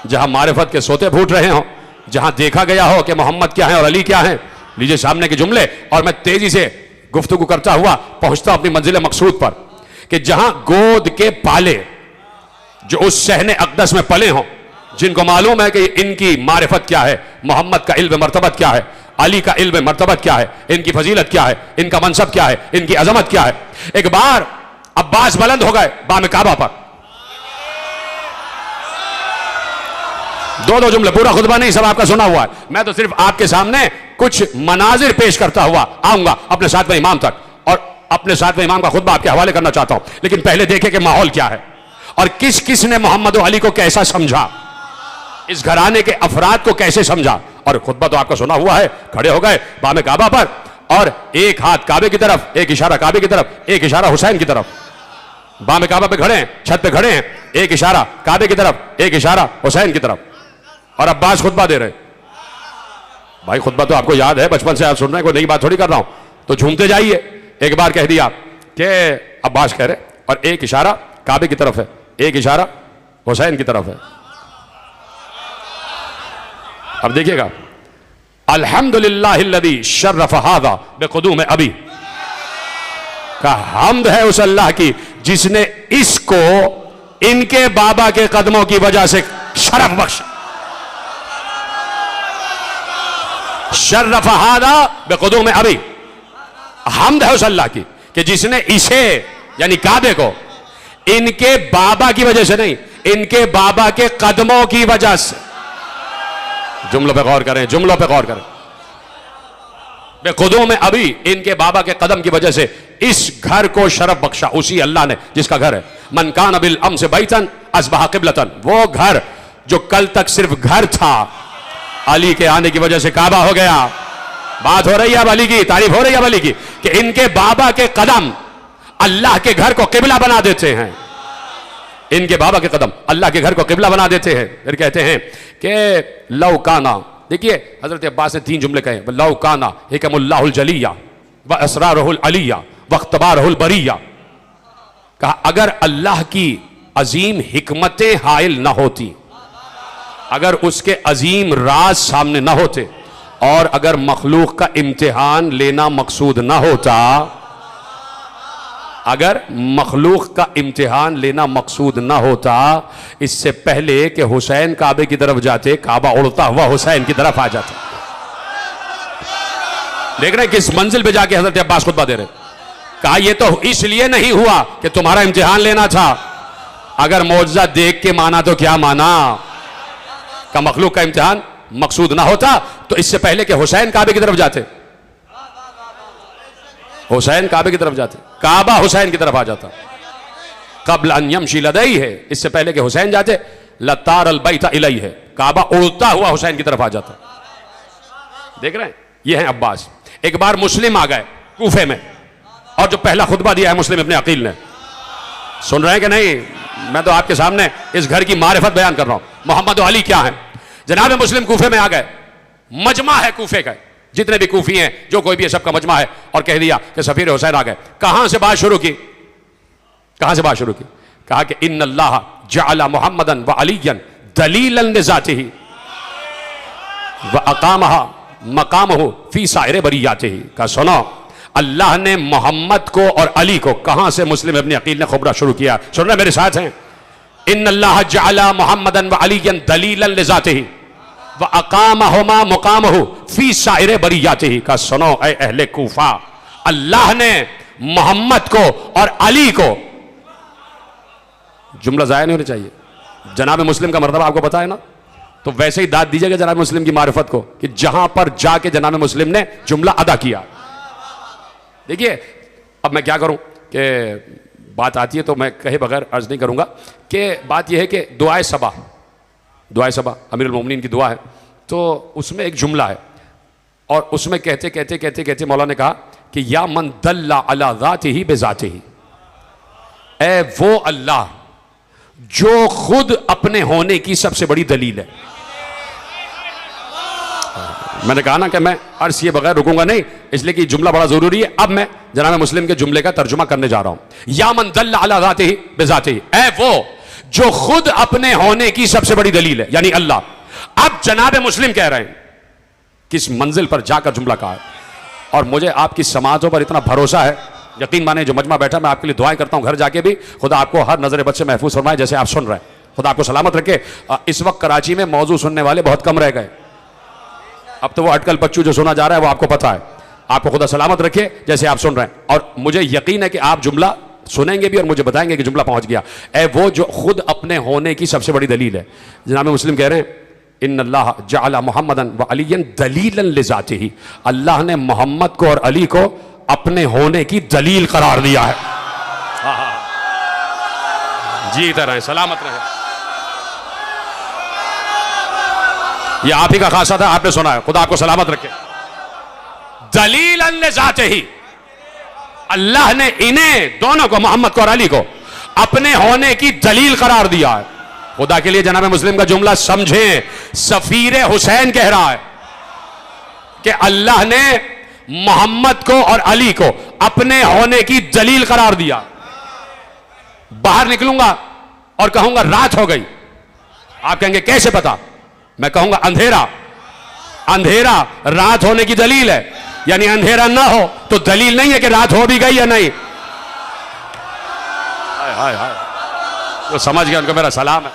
जहां मारिफत के सोते फूट रहे हो, जहां देखा गया हो कि मोहम्मद क्या है और अली क्या है, लीजिए सामने के जुमले। और मैं तेजी से गुफ्तगू करता हुआ पहुंचता अपनी मंजिल मकसूद पर कि जहां गोद के पाले जो उस सहने अक़दस में पले हों, जिनको मालूम है कि इनकी मारिफत क्या है, मोहम्मद का इल्म मर्तबत क्या है, अली का इल्म मर्तबत क्या है, इनकी फजीलत क्या है, इनका मनसब क्या है, इनकी अजमत क्या है। एक बार अब्बास बुलंद हो गए बाम काबा पर। 2 जुमले, पूरा खुतबा नहीं, सब आपका सुना हुआ है। मैं तो सिर्फ आपके सामने कुछ मनाजिर पेश करता हुआ आऊंगा अपने 7वें इमाम तक, और अपने 7वें इमाम का खुतबा आपके हवाले करना चाहता हूं। लेकिन पहले देखें कि माहौल क्या है और किस किस ने मोहम्मद और अली को कैसा समझा, इस घराने के अफराद को कैसे समझा। और खुतबा तो आपका सुना हुआ है। खड़े हो गए बामे काबा पर, और एक हाथ काबे की तरफ, एक इशारा काबे की तरफ, एक इशारा हुसैन की तरफ। बामे काबा पे खड़े हैं, छत पे खड़े हैं, एक इशारा काबे की तरफ, एक इशारा हुसैन की तरफ। और अब्बास खुतबा दे रहे। भाई खुतबा तो आपको याद है, बचपन से आप सुन रहे हैं, कोई नई बात थोड़ी कर रहा हूं, तो झूमते जाइए। एक बार कह दिया कि अब्बास कह रहे, और एक इशारा काबे की तरफ है, एक इशारा हुसैन की तरफ है। अब देखिएगा, अल्हम्दुलिल्लाहिल्लज़ी शर्रफ़ हाज़ा बिक़ुदूम अबी, का हम्द है उस अल्लाह की जिसने इसको इनके बाबा के कदमों की वजह से शरफ बख्शा। शर्रफ़ हाज़ा बिक़ुदूम अबी, हम्द है उस अल्लाह की कि जिसने इसे यानी काबे को इनके बाबा की वजह से नहीं, इनके बाबा के कदमों की वजह से। जुमलों पे गौर करें, जुमलों पे गौर करें। बेखुदों में अभी इनके बाबा के कदम की वजह से इस घर को शरफ बख्शा उसी अल्लाह ने जिसका घर है। मन कान बिल अम्स बैतन अस्बह क़िबलतन, वो घर जो कल तक सिर्फ घर था, अली के आने की वजह से काबा हो गया। बात हो रही है अब अली की, तारीफ हो रही है अब अली की कि इनके बाबा के कदम अल्लाह के घर को किबला बना देते हैं। इनके बाबा के कदम अल्लाह के घर को किबला बना देते हैं। फिर कहते हैं कि लौ काना देखिए हजरत अब्बास ने 3 जुमले कहे, लौ काना हिकमुल्लाहुल जलिया व असरारुल अलिया वख्तबारुल बरिया। कहा अगर अल्लाह की अजीम हिकमतें हाइल ना होती, अगर उसके अजीम राज सामने ना होते, और अगर मखलूक का इम्तिहान लेना मकसूद ना होता, अगर मखलूक का इम्तिहान लेना मकसूद ना होता, इससे पहले कि हुसैन काबे की तरफ जाते, काबा उड़ता हुआ हुसैन की तरफ आ जाता। देख रहे हैं किस मंजिल पे जाके हजरत अब्बास खुतबा दे रहे। कहा यह तो इसलिए नहीं हुआ कि तुम्हारा इम्तिहान लेना था, अगर मौजज़ा देख के माना तो क्या माना, का मखलूक का इम्तिहान मकसूद ना होता तो इससे पहले कि हुसैन काबे की तरफ जाते, हुसैन काबे की तरफ जाते, काबा हुसैन की तरफ आ जाता। कब्ल अन यमशी लदई है, इससे पहले कि हुसैन जाते, लतार अल बैता इलई है, काबा उड़ता हुआ हुसैन की तरफ आ जाता। देख रहे हैं ये है अब्बास। एक बार मुस्लिम आ गए कूफे में, और जो पहला खुतबा दिया है मुस्लिम इब्ने अकील ने, सुन रहे हैं कि नहीं? मैं तो आपके सामने इस घर की मारिफत बयान कर रहा हूं, मोहम्मद अली क्या है। जनाब मुस्लिम कूफे में आ गए, मजमा है कूफे का, जितने भी कूफी हैं, जो कोई भी है, सबका मजमा है, और कह दिया कि सफीर हुसैन आ गए। कहां से बात शुरू की? कहां से बात शुरू की? कहा कि इन्नल्लाह जअला मुहम्मदन व अलीयन दलीलन लिज़ातिही व अकामहा मकामहु फी साइर बरियातिही। का सुनो, अल्लाह ने मोहम्मद को और अली को, कहां से मुस्लिम इब्ने अकील ने खुबरा शुरू किया, सुन रहे मेरे साथ हैं? इन्नल्लाह जअला मुहम्मदन व अलीयन दलीलन लिज़ातिही व अकामहुमा मुकामहु फी साइर बरियातिही। का सुनो ऐ अहले कूफा, अल्लाह ने मोहम्मद को और अली को, जुमला जाया नहीं होना चाहिए, जनाब मुस्लिम का मर्तबा आपको पता है ना, तो वैसे ही दाद दीजिएगा जनाब मुस्लिम की मारिफत को कि जहां पर जाके जनाब मुस्लिम ने जुमला अदा किया। देखिए अब मैं क्या करूं कि बात आती है तो मैं कहे बगैर अर्ज नहीं करूंगा कि बात यह है कि दुआए सबा, दुआए सबा अमीरुल मोमिनीन की दुआ है, तो उसमें एक जुमला है, और उसमें कहते कहते कहते कहते मौला ने कहा कि या मन दल्ला अला ज़ातिही बिज़ातिही, ऐ वो अल्लाह जो खुद अपने होने की सबसे बड़ी दलील है। मैंने कहा ना कि मैं अर्ज ये बगैर रुकूंगा नहीं, इसलिए कि जुमला बड़ा जरूरी है। अब मैं जनाब मुस्लिम के जुमले का तर्जुमा करने जा रहा हूं। या मन दल्ला अला ज़ातिही बिज़ातिही, ऐ वो जो खुद अपने होने की सबसे बड़ी दलील है, यानी अल्लाह। अब जनाब मुस्लिम कह रहे हैं किस मंजिल पर जाकर जुमला कहा है, और मुझे आपकी समातों पर इतना भरोसा है, यकीन माने जो मजमा बैठा, मैं आपके लिए दुआएं करता हूं घर जाके भी, खुदा आपको हर नजर बद से महफूज फरमाए जैसे आप सुन रहे हैं, खुदा आपको सलामत रखे। इस वक्त कराची में मौजू सुनने वाले बहुत कम रह गए, अब तो वो अटकल बच्चू जो सुना जा रहा है वो आपको पता है। आपको खुदा सलामत रखे जैसे आप सुन रहे हैं, और मुझे यकीन है कि आप जुमला सुनेंगे भी और मुझे बताएंगे कि जुमला पहुंच गया। ऐ वो जो खुद अपने होने की सबसे बड़ी दलील है। जनाब मुस्लिम कह रहे हैं इन्नल्लाह जअला मुहम्मदन व अलीयन दलीलन लिज़ातिही, अल्लाह ने मोहम्मद को और अली को अपने होने की दलील करार दिया है। जीते रहें, सलामत रहें। यह आप ही का खासा था, आपने सुना है, खुदा आपको सलामत रखे। दलीलन लिज़ातिही, अल्लाह ने इन्हें दोनों को, मोहम्मद को और अली को, अपने होने की दलील करार दिया है। खुदा के लिए जनाब मुस्लिम का जुमला समझें, सफीर हुसैन कह रहा है कि अल्लाह ने मोहम्मद को और अली को अपने होने की दलील करार दिया। बाहर निकलूंगा और कहूंगा रात हो गई, आप कहेंगे कैसे पता? मैं कहूंगा अंधेरा, अंधेरा रात होने की दलील है, यानी अंधेरा ना हो तो दलील नहीं है कि रात हो भी गई या नहीं। हाय हाय हाय, तो समझ गया, उनको मेरा सलाम है।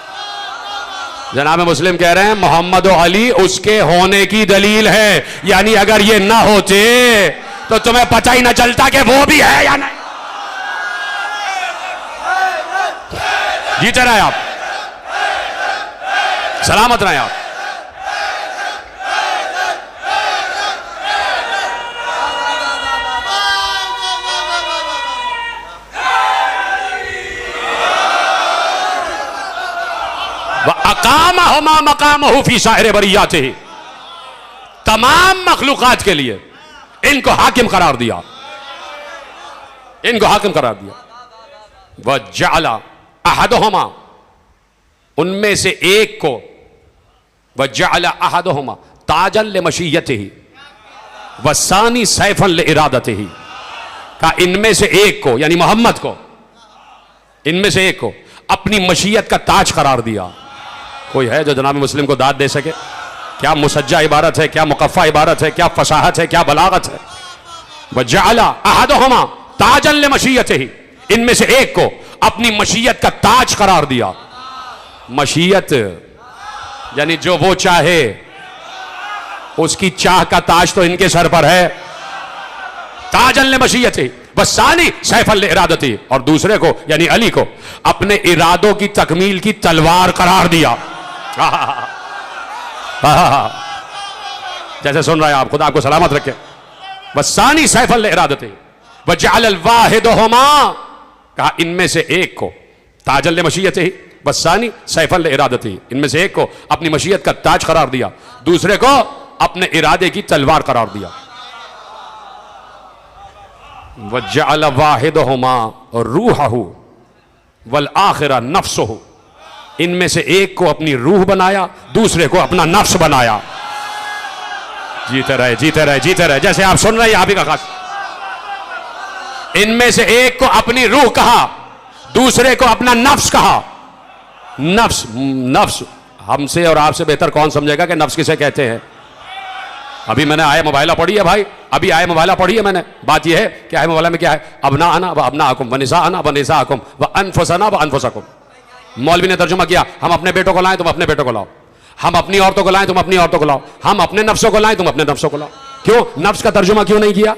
जनाब मुस्लिम कह रहे हैं मोहम्मद और अली उसके होने की दलील है, यानी अगर ये ना होते तो तुम्हें पता ही ना चलता कि वो भी है या नहीं। जीते रहे आप, सलामत रहे आप। अकामहुमा मकामहु फी साइर बरियातिही, तमाम मखलूकात के लिए इनको हाकिम करार दिया, इनको हाकिम करार दिया। वह जअला अहदहुमा, उनमें से एक को, वह जअला अहदहुमा, ताजन ले मशीयतिही वसानी सैफन ले इरादतिही, का इनमें से एक को यानी मोहम्मद को, इनमें से एक को अपनी मशीयत का ताज करार दिया। कोई है जो जनाब मुस्लिम को दाद दे सके? क्या मुसज्जा इबारत है, क्या मुकफ़ा इबारत है, क्या फसाहत है, क्या बलागत है। वजअला अहदहुमा ताजन ले मशीयतिही, इनमें से एक को अपनी मशीयत का ताज करार दिया। मशीयत यानी जो वो चाहे, उसकी चाह का ताज तो इनके सर पर है। ताजन ले मशीयतिही वसानी सैफन ले इरादती, और दूसरे को यानी अली को अपने इरादों की तकमील की तलवार करार दिया। जैसे सुन रहे हैं आप, खुदा आपको सलामत रखे। वसानी सैफन ले इरादती वजअल वाहिदहुमा, कहा इनमें से एक को ताजल ले मशीयतिही वसानी सैफन ले इरादती, इनमें से एक को अपनी मशीयत का ताज करार दिया, दूसरे को अपने इरादे की तलवार करार दिया। वजअल वाहिदहुमा रूहहु वल आखिरा नफ्सहु, इनमें से एक को अपनी रूह बनाया, दूसरे को अपना नफ्स बनाया। जीते रहे जीते रहे जीते रहे। जैसे आप सुन रहे हैं, आप ही का खास, इनमें से एक को अपनी रूह कहा, दूसरे को अपना नफ्स कहा। नफ्स, नफ्स हमसे और आपसे बेहतर कौन समझेगा कि नफ्स किसे कहते हैं? अभी मैंने आया मोबाइला पढ़ी है भाई, अभी आया मोबाइला पढ़ी है मैंने। बात यह है कि आया मोबाइला में क्या है? अबना आना व अबना अकुम व निसा आना व निसा अकुम व अनफुसना व अनफुसकुम। मौलवी ने तर्जुमा किया, हम अपने बेटों को लाएं तुम अपने बेटों को लाओ, हम अपनी औरतों को लाएं तुम अपनी औरतों को लाओ, हम अपने नफ्सों को लाएं तुम अपने नफ्सों को लाओ। क्यों? नफ्स का तर्जुमा क्यों नहीं किया?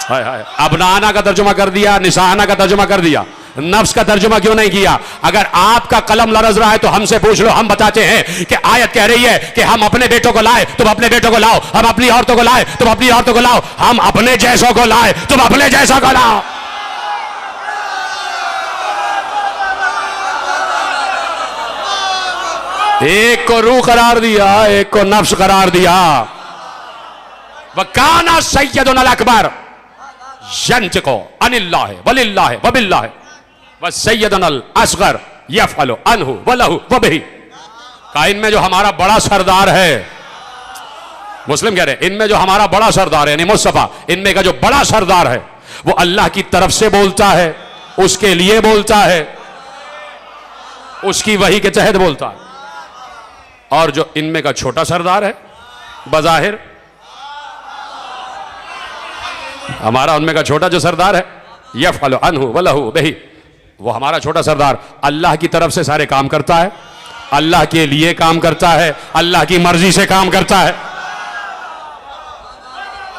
हाय हाय, अबनाना का तर्जुमा कर दिया, निसाना का तर्जुमा कर दिया, नफ्स का तर्जुमा क्यों नहीं किया? अगर आपका कलम लरज रहा है तो हमसे पूछ लो, हम बताते हैं कि आयत कह रही है कि हम अपने बेटों को लाए तुम अपने बेटों को लाओ, हम अपनी औरतों को लाए तुम अपनी औरतों को लाओ, हम अपने जैसों को लाए तुम अपने जैसों को लाओ। एक को रूह करार दिया, एक को नफ्स करार दिया। वकाना सय्यदुल अकबर यंतिकु अनिल्लाहि वलिल्लाहि वबिल्लाहि व सय्यदुल असगर यफअलु अनहु वलहु वबिही, का इनमें जो हमारा बड़ा सरदार है, मुस्लिम कह रहे हैं इनमें जो हमारा बड़ा सरदार है यानी मुस्तफा, इनमें का जो बड़ा सरदार है वो अल्लाह की तरफ से बोलता है, उसके लिए बोलता है, उसकी वही के तहत बोलता है। और जो इनमें का छोटा सरदार है बज़ाहिर, हमारा उनमें का छोटा जो सरदार है, यफ़अलु अन्हु वलहु बिही, वो हमारा छोटा सरदार अल्लाह की तरफ से सारे काम करता है, अल्लाह के लिए काम करता है, अल्लाह की मर्जी से काम करता है।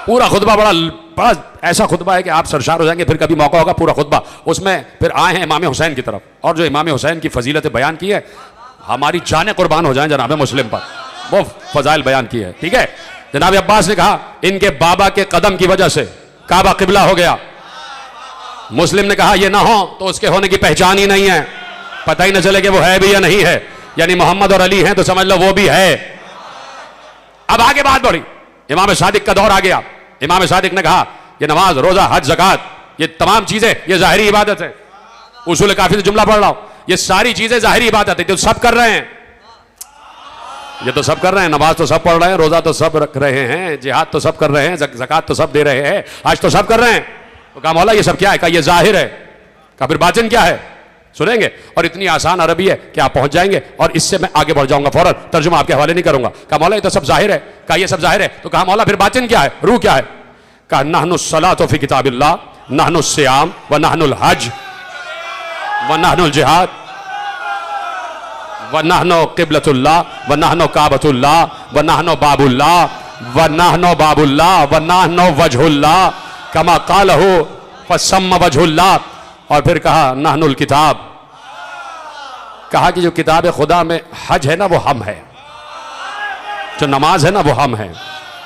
पूरा खुतबा बड़ा ऐसा खुतबा है कि आप सरशार हो जाएंगे। फिर कभी मौका होगा पूरा खुतबा, उसमें फिर आए हैं इमाम हुसैन की तरफ, और जो इमाम हुसैन की फजीलत बयान की है, हमारी जानें कुर्बान हो जाएं जनाब मुस्लिम पर, वो फजाइल बयान की है। ठीक है, जनाब अब्बास ने कहा इनके बाबा के कदम की वजह से काबा किबला हो गया। मुस्लिम ने कहा ये ना हो तो उसके होने की पहचान ही नहीं है, पता ही न चले कि वो है भी या नहीं है, यानी मोहम्मद और अली हैं तो समझ लो वो भी है। अब आगे बात बढ़ी, इमाम सादिक का दौर आ गया। इमाम सादिक ने कहा ये नमाज, रोजा, हज, ज़कात, ये तमाम चीजें ये ज़ाहिरी इबादत है। उसूल काफी से जुमला पढ़ रहा हूं, ये सारी चीजें ज़ाहिरी इबादत है, तो सब कर रहे हैं, ये तो सब कर रहे हैं, नमाज तो सब पढ़ रहे हैं, रोजा तो सब रख रहे हैं, जिहाद तो सब कर रहे हैं, ज़कात तो सब दे रहे हैं, हज तो सब कर रहे हैं। तो कहा मौला ये सब क्या है? कहा ये ज़ाहिर है। कहा फिर बातिन क्या है? सुनेंगे, और इतनी आसान अरबी है कि आप पहुंच जाएंगे, और इससे मैं आगे बढ़ जाऊंगा, फौरन तर्जुमा आपके हवाले नहीं करूंगा। कहा मौला ये तो सब जाहिर है। कहा ये सब जाहिर है, तो कहा मौला फिर बातिन क्या है, रूह क्या है? कहा नहनुस सलातु फी किताबिल्लाह नहनुस सियाम व नहनुल हज व नहनुल जिहाद व नहनो क़िबलतुल्लाह व नहनो काबतुल्लाह व नहनो बाबुल्लाह व नहनो बाबुल्लाह व नहनो वजहुल्लाह कमा क़ालहु फसम्म वजहुल्लाह। और फिर कहा नहनुल किताब, कहा कि जो किताब खुदा में हज है ना वो हम है, जो नमाज है ना वो हम है,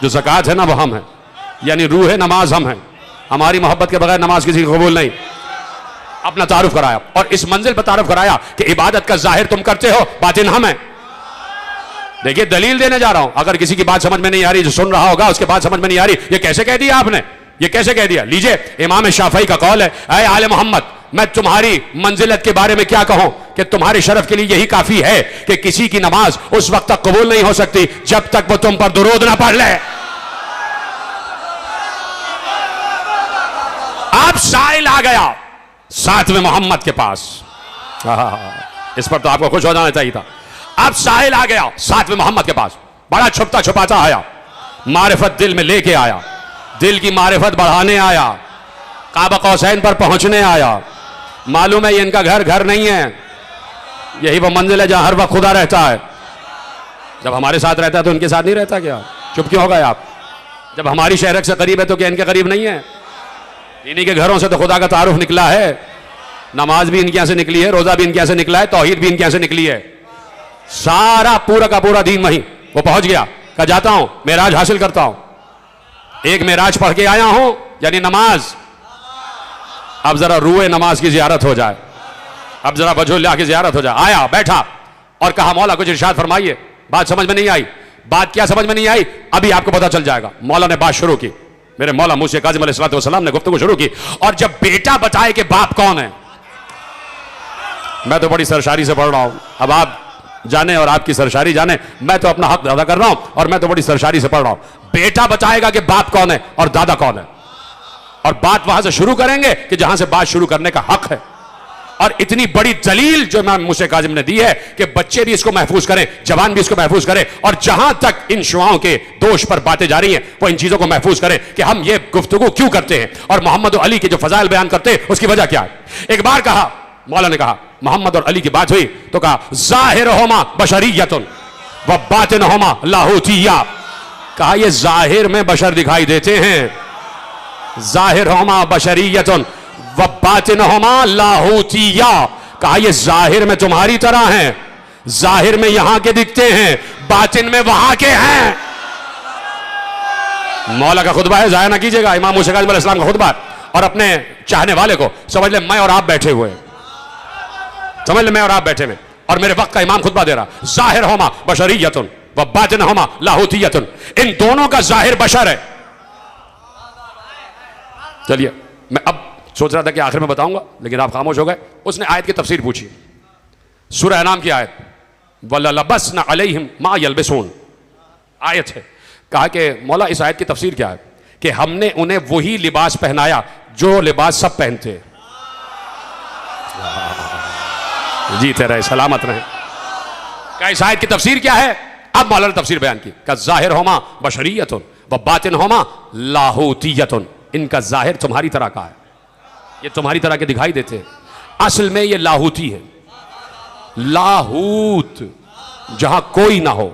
जो ज़कात है ना वो हम है, यानी रूह है नमाज हम है। हमारी मोहब्बत के बगैर नमाज किसी को कबूल नहीं। अपना तारुफ कराया और इस मंजिल पर तारुफ कराया कि इबादत का जाहिर तुम करते हो, बातिन हम है। देखिए दलील देने जा रहा हूं, अगर किसी की बात समझ में नहीं आ रही, जो सुन रहा होगा उसके बात समझ में नहीं आ रही, ये कैसे कह दिया आपने, ये कैसे कह दिया? लीजिए इमाम शाफई का कौल है, ऐ आले मोहम्मद मैं तुम्हारी मंजिलत के बारे में क्या कहूं कि तुम्हारे शरफ के लिए यही काफी है कि किसी की नमाज उस वक्त तक कबूल नहीं हो सकती जब तक वो तुम पर दुरूद ना पढ़ ले। अब साइल आ गया सातवें मोहम्मद के पास। इस पर तो आपको खुश हो जाना चाहिए था। अब साहिल आ गया सातवें मोहम्मद के पास, बड़ा छुपता छुपाता आया, मारिफत दिल में लेके आया, दिल की मारिफत बढ़ाने आया, काबा कौसैन पर पहुंचने आया। मालूम है ये इनका घर नहीं है, यही वो मंजिल है जहां हर वक्त खुदा रहता है। जब हमारे साथ रहता है तो इनके साथ नहीं रहता क्या? चुप क्यों हो गए आप? जब हमारी शहरक से करीब है तो क्या इनके करीब नहीं है? इन्हीं के घरों से तो खुदा का तारुफ निकला है। नमाज भी इनके यहां से निकली है, रोजा भी इनके यहां से निकला है, तौहीद भी इनके यहां से निकली है। सारा पूरा का पूरा दीन वहीं वो पहुंच गया। कहा जाता हूं मेराज हासिल करता हूं, एक मेराज पढ़ के आया हूं यानी नमाज। अब जरा रूए नमाज की जियारत हो जाए, अब जरा वजहुल्लाह की जियारत हो जाए। आया बैठा और कहा मौला कुछ इरशाद फरमाइए। बात समझ में नहीं आई। बात क्या समझ में नहीं आई अभी आपको पता चल जाएगा। मौला ने बात शुरू की, मेरे मौला मूसा काज़िम अलैहिस्सलाम ने गुफ्तगू शुरू की। और जब बेटा बताए कि बाप कौन है, मैं तो बड़ी सरशारी से पढ़ रहा हूं, अब आप जाने और आपकी सरशारी जाने, मैं तो अपना हक अदा कर रहा हूं और मैं तो बड़ी सरशारी से पढ़ रहा हूं। बेटा बताएगा कि बाप कौन है और दादा कौन है, और बात वहां से शुरू करेंगे कि जहां से बात शुरू करने का हक है। और इतनी बड़ी दलील जो इमाम मूसा काज़िम ने दी है कि बच्चे भी इसको महफूज करें, जवान भी इसको महफूज करें, और जहां तक इन शुआओं के दोष पर बातें जा रही हैं वो इन चीजों को महफूज करें कि हम ये गुफ्तगू क्यों करते हैं और मोहम्मद और अली के जो फजाइल बयान करते हैं उसकी वजह क्या है। एक बार कहा, मौला ने कहा मोहम्मद और अली की बात हुई तो कहा ज़ाहिरहुमा बशरियतुन व बातिनहुमा लाहूतिया। कहा ये जाहिर में बशर दिखाई देते हैं, ज़ाहिरहुमा बशरियतुन व बातिनहुमा लाहूतिया। कहा ये जाहिर में तुम्हारी तरह हैं, जाहिर में यहां के दिखते हैं, बातिन में वहां के हैं। मौला का खुतबा है, जाया ना कीजिएगा, इमाम मूसा काज़िम अलैहिस्सलाम का खुतबा। और अपने चाहने वाले को समझ ले मैं और आप बैठे हुए, समझ ले मैं और आप बैठे हुए, और मेरे वक्त का इमाम खुतबा दे रहा, ज़ाहिरहुमा बशरियतुन व बातिनहुमा लाहूतियतुन। इन दोनों का जाहिर बशर है। चलिए मैं अब सोच रहा था कि आखिर में बताऊंगा लेकिन आप खामोश हो गए। उसने आयत की तफसीर पूछी, सूरह अनाम की आयत, वललबसना अलैहिम मा यल्बिसून आयत है। कहा कि मौला इस आयत की तफसीर क्या है कि हमने उन्हें वही लिबास पहनाया जो लिबास सब पहनते हैं। जीते रहे सलामत रहे। क्या इस आयत की तफसीर क्या है? अब मौला ने तफसीर बयान की, का ज़ाहिरहुमा बशरियतुन व बातिनहुमा लाहूतियतुन। इनका जाहिर तुम्हारी तरह का है, ये तुम्हारी तरह के दिखाई देते हैं, असल में ये लाहूती है। लाहूत जहां कोई ना हो,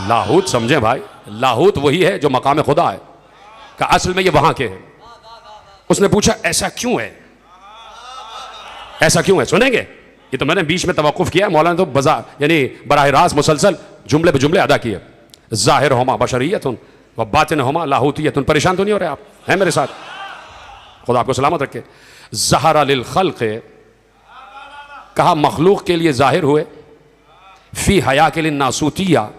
लाहूत समझे भाई, लाहूत वही है जो मकाम खुदा है, का असल में ये वहां के हैं। उसने पूछा ऐसा क्यों है, ऐसा क्यों है? सुनेंगे, ये तो मैंने बीच में तवक्कुफ किया, मौलाना तो बजा यानी बराह रास्त मुसलसल जुमले पे जुमले अदा किए। ज़ाहिरहुमा बशरियतुन व बातिनहुमा लाहूतियतुन। परेशान तो नहीं हो रहे आप? हैं मेरे साथ? खुदा आपको सलामत रखे। ज़हरा लिल खल्क़, कहा मखलूक के लिए जाहिर हुए, फी हया के लिए नासूतिया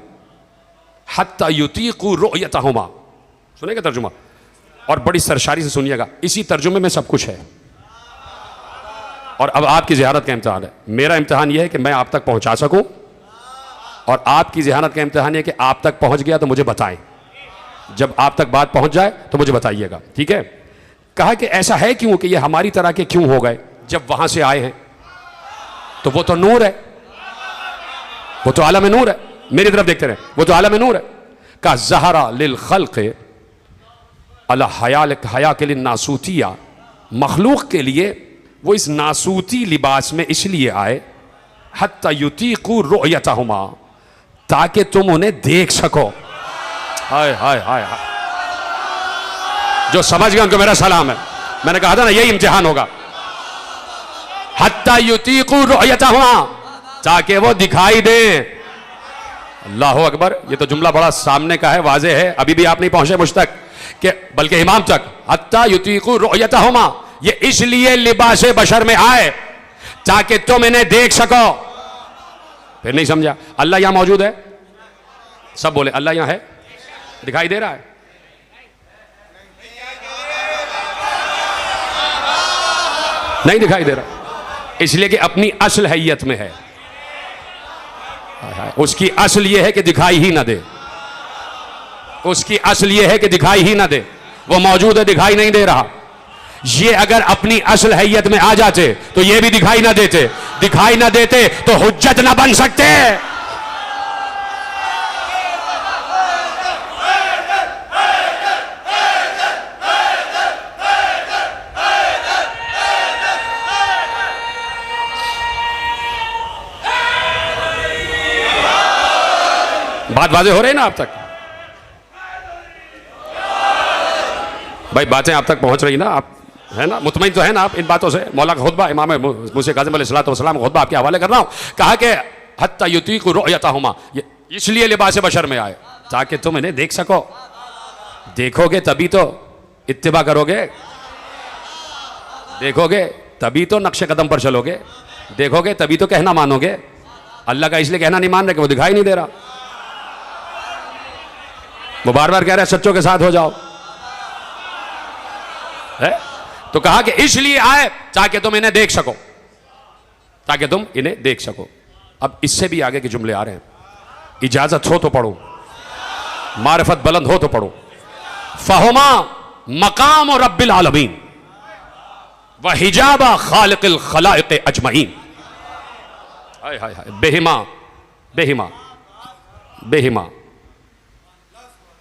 हत्ता युतीकु रुयतहुमा। सुनेगा तर्जुमा, और बड़ी सरशारी से सुनिएगा, इसी तर्जुमे में सब कुछ है। और अब आपकी ज़ियारत का इम्तिहान है। मेरा इम्तिहान यह है कि मैं आप तक पहुंचा सकूं, और आपकी ज़ियारत का इम्तिहान यह है कि आप तक पहुंच गया तो मुझे बताएं, जब आप तक बात पहुंच जाए तो मुझे बताइएगा, ठीक है? कहा कि ऐसा है क्यों कि ये हमारी तरह के क्यों हो गए? जब वहां से आए हैं तो वो तो नूर है, वो तो आलम नूर है। मेरी तरफ देखते रहे, वो तो आलम नूर है। का ज़हरा लिल खल्क़ अला हया के लिए नासूतिया, मखलूक के लिए वो इस नासूती लिबास में इसलिए आए, हत्ता युतीकु रुयतहुमा, ताकि तुम उन्हें देख सको। हाय हाय हाय हाय, जो समझ गए उनको मेरा सलाम है। मैंने कहा था ना यही इम्तिहान होगा। हत्ता युतीकु रुयतहुमा, ताकि वो दिखाई दे। अल्लाहु अकबर, ये तो जुमला बड़ा सामने का है, वाजे है, अभी भी आप नहीं पहुंचे मुझ तक के बल्कि इमाम तक। हत्ता युतीकु रुयतहुमा, ये इसलिए लिबास बशर में आए ताकि तुम इन्हें देख सको। फिर नहीं समझा? अल्लाह यहां मौजूद है, सब बोले अल्लाह यहां है, दिखाई दे रहा है? नहीं दिखाई दे रहा। इसलिए कि अपनी असल हैयत में है। उसकी असल ये है कि दिखाई ही ना दे, उसकी असल ये है कि दिखाई ही ना दे। वो मौजूद है, दिखाई नहीं दे रहा। ये अगर अपनी असल हैयत में आ जाते तो ये भी दिखाई ना देते, दिखाई ना देते तो हुज्जत ना बन सकते। बात वाज़ेह हो रही है ना आप तक? भाई बातें आप तक पहुंच रही ना? आप है ना, मुतमईन तो है ना आप इन बातों से? मौला का खुतबा, इमाम मूसा काज़िम अलैहिस्सलाम का खुतबा आपके हवाले कर रहा हूं। कहा कि हत्ता युतीकु रुयतहुमा, इसलिए लिबास बशर में आए ताकि तुम इन्हें देख सको। देखोगे तभी तो इत्तिबा करोगे, देखोगे तभी तो नक्शे कदम पर चलोगे, देखोगे तभी तो कहना मानोगे। अल्लाह का इसलिए कहना नहीं मान रहे कि वो दिखाई नहीं दे रहा। वो बार बार कह रहा है सच्चों के साथ हो जाओ, है? तो कहा कि इसलिए आए ताकि तुम इन्हें देख सको, ताकि तुम इन्हें देख सको। अब इससे भी आगे के जुमले आ रहे हैं। इजाजत हो तो पढ़ो, मारिफत बुलंद हो तो पढ़ो। फहुमा मकाम रब्बिल आलमीन व हिजाबा खालिकिल खलाइक अजमईन। हाय हाय हाय, बेहिमा बेहिमा बेहिमा।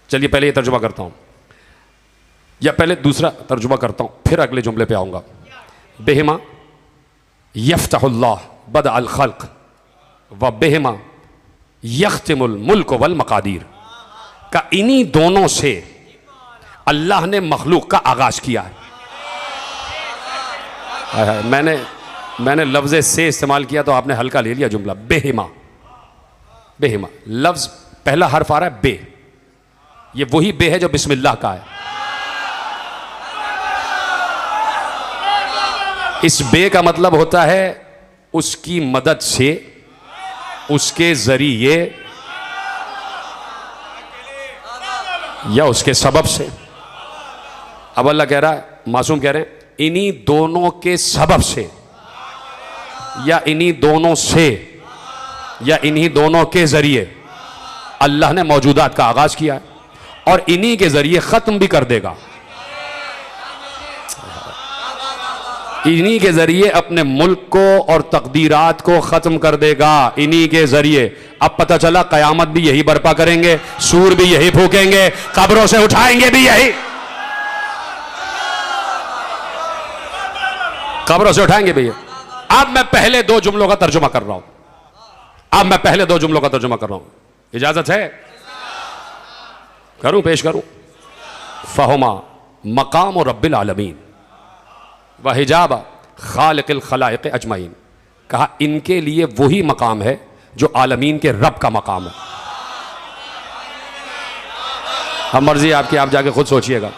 चलिए पहले ये तर्जुमा करता हूं, या पहले दूसरा तर्जुमा करता हूं, फिर अगले जुमले पे आऊंगा। बेहिमा यफ्तहुल्लाह बद अल खल्क व बेहिमा यख्तिमुल मुल्क वल मकादीर। का इन्हीं दोनों से अल्लाह ने मखलूक का आगाज किया है। मैंने लफ्ज़ से इस्तेमाल किया तो आपने हल्का ले लिया जुमला। बेहिमा, बेहिमा लफ्ज़ पहला हर्फ आ रहा है बे, ये वही बे है जो बिस्मिल्लाह का है। इस बे का मतलब होता है उसकी मदद से, उसके जरिए या उसके सबब से। अब अल्लाह कह रहा है, मासूम कह रहे हैं इन्हीं दोनों के सबब से, या इन्हीं दोनों से, या इन्हीं दोनों के जरिए अल्लाह ने मौजूदात का आगाज किया है और इन्हीं के जरिए खत्म भी कर देगा। इन्हीं के जरिए अपने मुल्क को और तकदीरात को खत्म कर देगा, इन्हीं के जरिए। अब पता चला कयामत भी यही बर्पा करेंगे, सूर भी यही फूकेंगे, कब्रों से उठाएंगे भी यही, कब्रों से उठाएंगे भी यही। अब मैं पहले दो जुमलों का तर्जुमा कर रहा हूं, अब मैं पहले दो जुमलों का तर्जुमा कर रहा हूं, इजाजत है? करूं, पेश करूं? फहुमा मकाम रब्बिल आलमीन व हिजाबा खालिकिल खलाइक अजमईन। कहा इनके लिए वही मकाम है जो आलमीन के रब का मकाम है। हम मर्जी आपकी, आप जाके खुद सोचिएगा।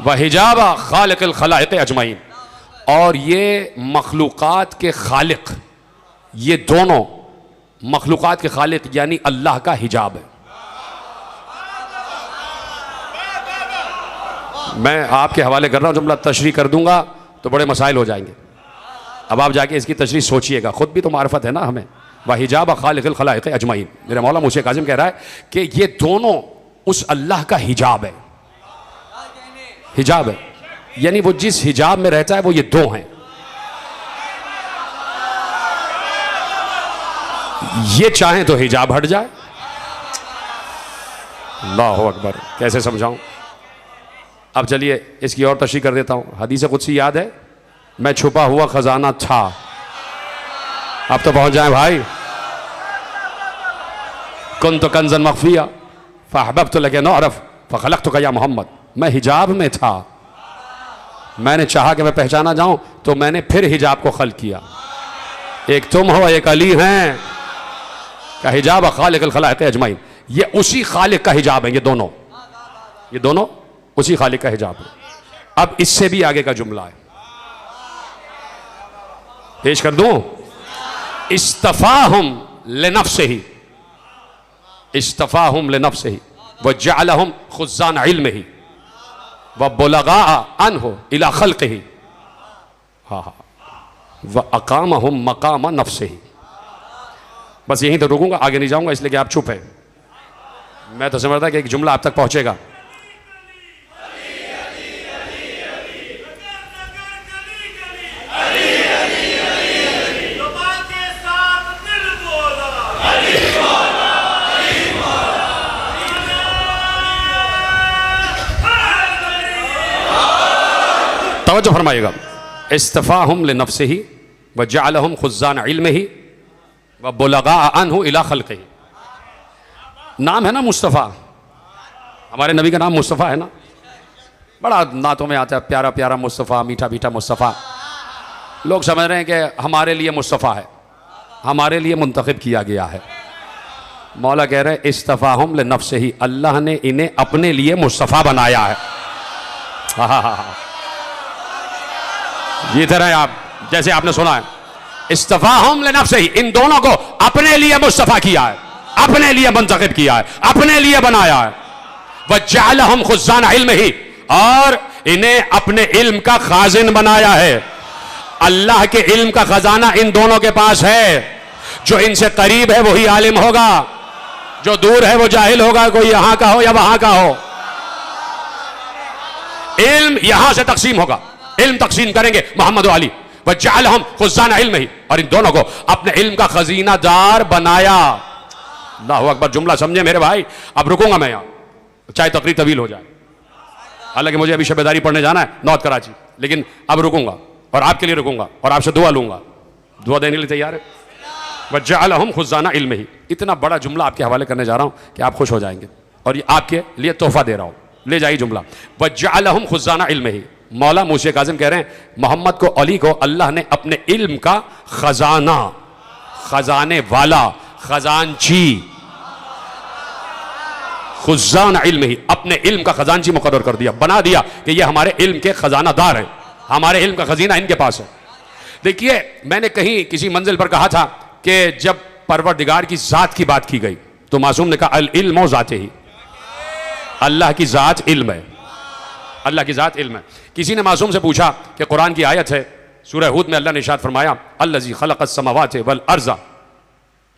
व हिजाबा खालिकिल खलाइक अजमईन, और ये मखलूकात के खालिक, ये दोनों मखलूकात के खालिक यानी अल्लाह का हिजाब है। मैं आपके हवाले कर रहा हूं, जुमला तशरीह कर दूंगा तो बड़े मसाइल हो जाएंगे। अब आप जाके इसकी तशरीह सोचिएगा, खुद भी तो मार्फत है ना हमें। व हिजाब खालिकिल खलाइक अजमईन, मेरे मौला मूसा काज़िम कह रहा है कि ये दोनों उस अल्लाह का हिजाब है। हिजाब है यानी वो जिस हिजाब में रहता है वो ये दो हैं। ये चाहें तो हिजाब हट जाए। अल्लाहु अकबर, कैसे समझाऊं? अब चलिए इसकी और तशरीह कर देता हूं। हदीस कुदसी याद है, मैं छुपा हुआ खजाना था। अब तो पहुंच जाए भाई। कुन्तु कंज़न मख्फिया फअहबब्तु लका नअरफ फखलक़तुका या मोहम्मद। मैं हिजाब में था, मैंने चाहा कि मैं पहचाना जाऊं तो मैंने फिर हिजाब को खल्क़ किया। एक तुम हो, एक अली हैं। का हिजाब खालिकिल खलाइक अजमईन, ये उसी खालिक का हिजाब है। ये दोनों उसी खालिक का हिजाब है। अब इससे भी आगे का जुमला है, पेश कर दूं। इस्तफाहुम लिनफ्सिही, इस्तफाहुम लिनफ्सिही व जअलहुम खुज़्ज़ान इल्मिही व बुलगा अनहु इला खल्क़िही। हाँ हाँ, व अकामहुम मकाम नफ्सिही। बस यहीं तो रुकूंगा, आगे नहीं जाऊंगा, इसलिए कि आप चुप हैं। मैं तो समझता कि एक जुमला आप तक पहुंचेगा। तवज्जो फरमाइएगा। इस्तफ़ाहुम लिनफ्सिही व जअलहुम खुज़्ज़ान इल्मिही व बुलगा अन्हु इला खल्क़िही। नाम है ना मुस्तफ़ा, हमारे नबी का नाम मुस्तफ़ा है ना, बड़ा नातों में आता है प्यारा प्यारा मुस्तफ़ा, मीठा मीठा मुस्तफ़ा। लोग समझ रहे हैं कि हमारे लिए मुस्तफ़ा है, हमारे लिए मुंतखब किया गया है। मौला कह रहे हैं इस्तफ़ाहुम लिनफ्सिही, अल्लाह ने इन्हें अपने लिए मुस्तफ़ा बनाया है। ये तरह आप जैसे आपने सुना है इस्तफ़ाहुम लिनफ्सिही, इन दोनों को अपने लिए मुस्तफ़ा किया है, अपने लिए मुंतखब किया है, अपने लिए बनाया है। व जअलहुम खुज़्ज़ान इल्मिही, और इन्हें अपने इल्म का खाजिन बनाया है। अल्लाह के इल्म का खजाना इन दोनों के पास है। जो इनसे करीब है वही आलिम होगा, जो दूर है वो जाहिल होगा, कोई यहां का हो या वहां का हो। इल्म यहां से तकसीम होगा, इल्म तकसीम करेंगे मोहम्मद अली। व जअलहुम खुज़्ज़ान इल्मिही, और इन दोनों को अपने इल्म का खजीना दार बनाया। अल्लाहु अकबर। जुमला समझे मेरे भाई। अब रुकूंगा मैं यहां, चाहे तकरीर तवील हो जाए। हालांकि मुझे अभी शबेदारी पढ़ने जाना है नॉर्थ कराची, लेकिन अब रुकूंगा और आपके लिए रुकूंगा और आपसे दुआ लूंगा। दुआ देने के लिए तैयार है? व जअलहुम खुज़्ज़ान इल्मिही। इतना बड़ा जुमला आपके हवाले करने जा रहा हूं कि आप खुश हो जाएंगे, और ये आपके लिए तोहफा दे रहा हूं। ले जाइए जुमला। व जअलहुम खुज़्ज़ान इल्मिही। मौला मूसा काज़िम कह रहे हैं मोहम्मद को, अली को अल्लाह ने अपने इल्म का खजाना, खजाने वाला, खजानची, खुज़्ज़ान इल्मिही, अपने इल्म का खजानची मुकर्रर कर दिया, बना दिया कि ये हमारे इल्म के खजानादार हैं, हमारे इल्म का खजीना इनके पास है। देखिए, मैंने कहीं किसी मंजिल पर कहा था कि जब परवरदिगार की जात की बात की गई तो मासूम ने कहा अल इल्म ज़ाते ही, अल्लाह की जात इल्म है, अल्लाह की जात इल्म है। किसी ने मासूम से पूछा कि कुरान की आयत है सूरह हूद में अल्लाह ने इरशाद फरमाया अल्लज़ी खलक़स समावाति वल अर्ज़ा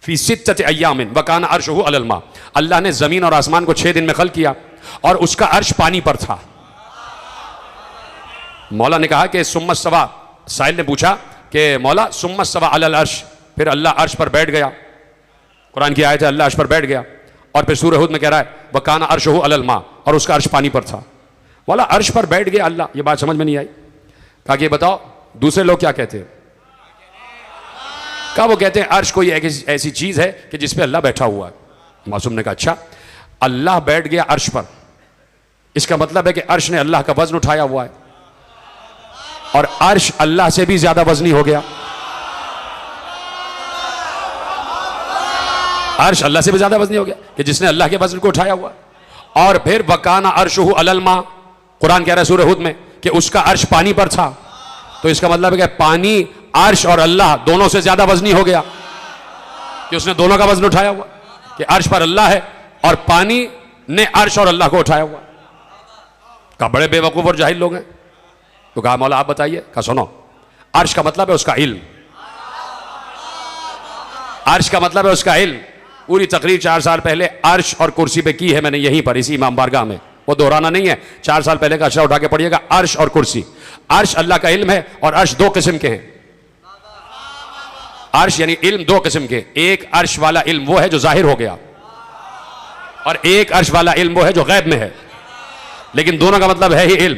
फी सित्तति अय्यामिन व काना अर्शुहु अलल मा। अल्लाह ने जमीन और आसमान को 6 दिन में खल्क़ किया और उसका अर्श पानी पर था। मौला ने कहा कि सुम्मा सवा, साइल ने पूछा कि मौला सुम्मा सवा अलल अर्श, फिर अल्लाह अर्श पर बैठ गया। कुरान की आयत है अल्लाह अर्श पर बैठ गया, और फिर सूरह हूद में कह रहा है व काना अर्शुहु अलल मा, और उसका अर्श पानी पर था। मौला अर्श पर बैठ गया अल्लाह, ये बात समझ में नहीं आई। कहा कि बताओ दूसरे लोग क्या कहते हैं? कहा वो कहते हैं अर्श कोई ऐसी चीज है कि जिस पे अल्लाह बैठा हुआ है। मासूम ने कहा अच्छा, अल्लाह बैठ गया अर्श पर, इसका मतलब है कि अर्श ने अल्लाह का वजन उठाया हुआ है, और अर्श अल्लाह से भी ज्यादा वजनी हो गया। अर्श अल्लाह से भी ज्यादा वजनी हो गया कि जिसने अल्लाह के वजन को उठाया हुआ। और फिर वकाना अर्शुहु अलल मा, कुरान कह रहा है सूरह हूद में कि उसका अर्श पानी पर था। तो इसका मतलब है कि पानी, अर्श और अल्लाह दोनों से ज्यादा वजनी हो गया, कि उसने दोनों का वजन उठाया हुआ, कि अर्श पर अल्लाह है और पानी ने अर्श और अल्लाह को उठाया हुआ। कहा बड़े बेवकूफ और जाहिल लोग हैं। तो कहा मौला आप बताइए। कहा सुनो, अर्श का मतलब है उसका इल्म, अर्श का मतलब है उसका इल्म। पूरी तकरीर 4 साल पहले अर्श और कुर्सी पे की है मैंने, यहीं पर इसी इमाम बारगाह में, वो दोहराना नहीं है। 4 साल पहले का अशरा उठा के पढ़िएगा, अर्श और कुर्सी। अर्श अल्लाह का इल्म है, और अर्श 2 किस्म के हैं। अर्श यानी इल्म 2 किस्म के, एक अर्श वाला इल्म वो है जो जाहिर हो गया, और एक अर्श वाला इल्म वो है जो गैब में है, लेकिन दोनों का मतलब है ही इल्म।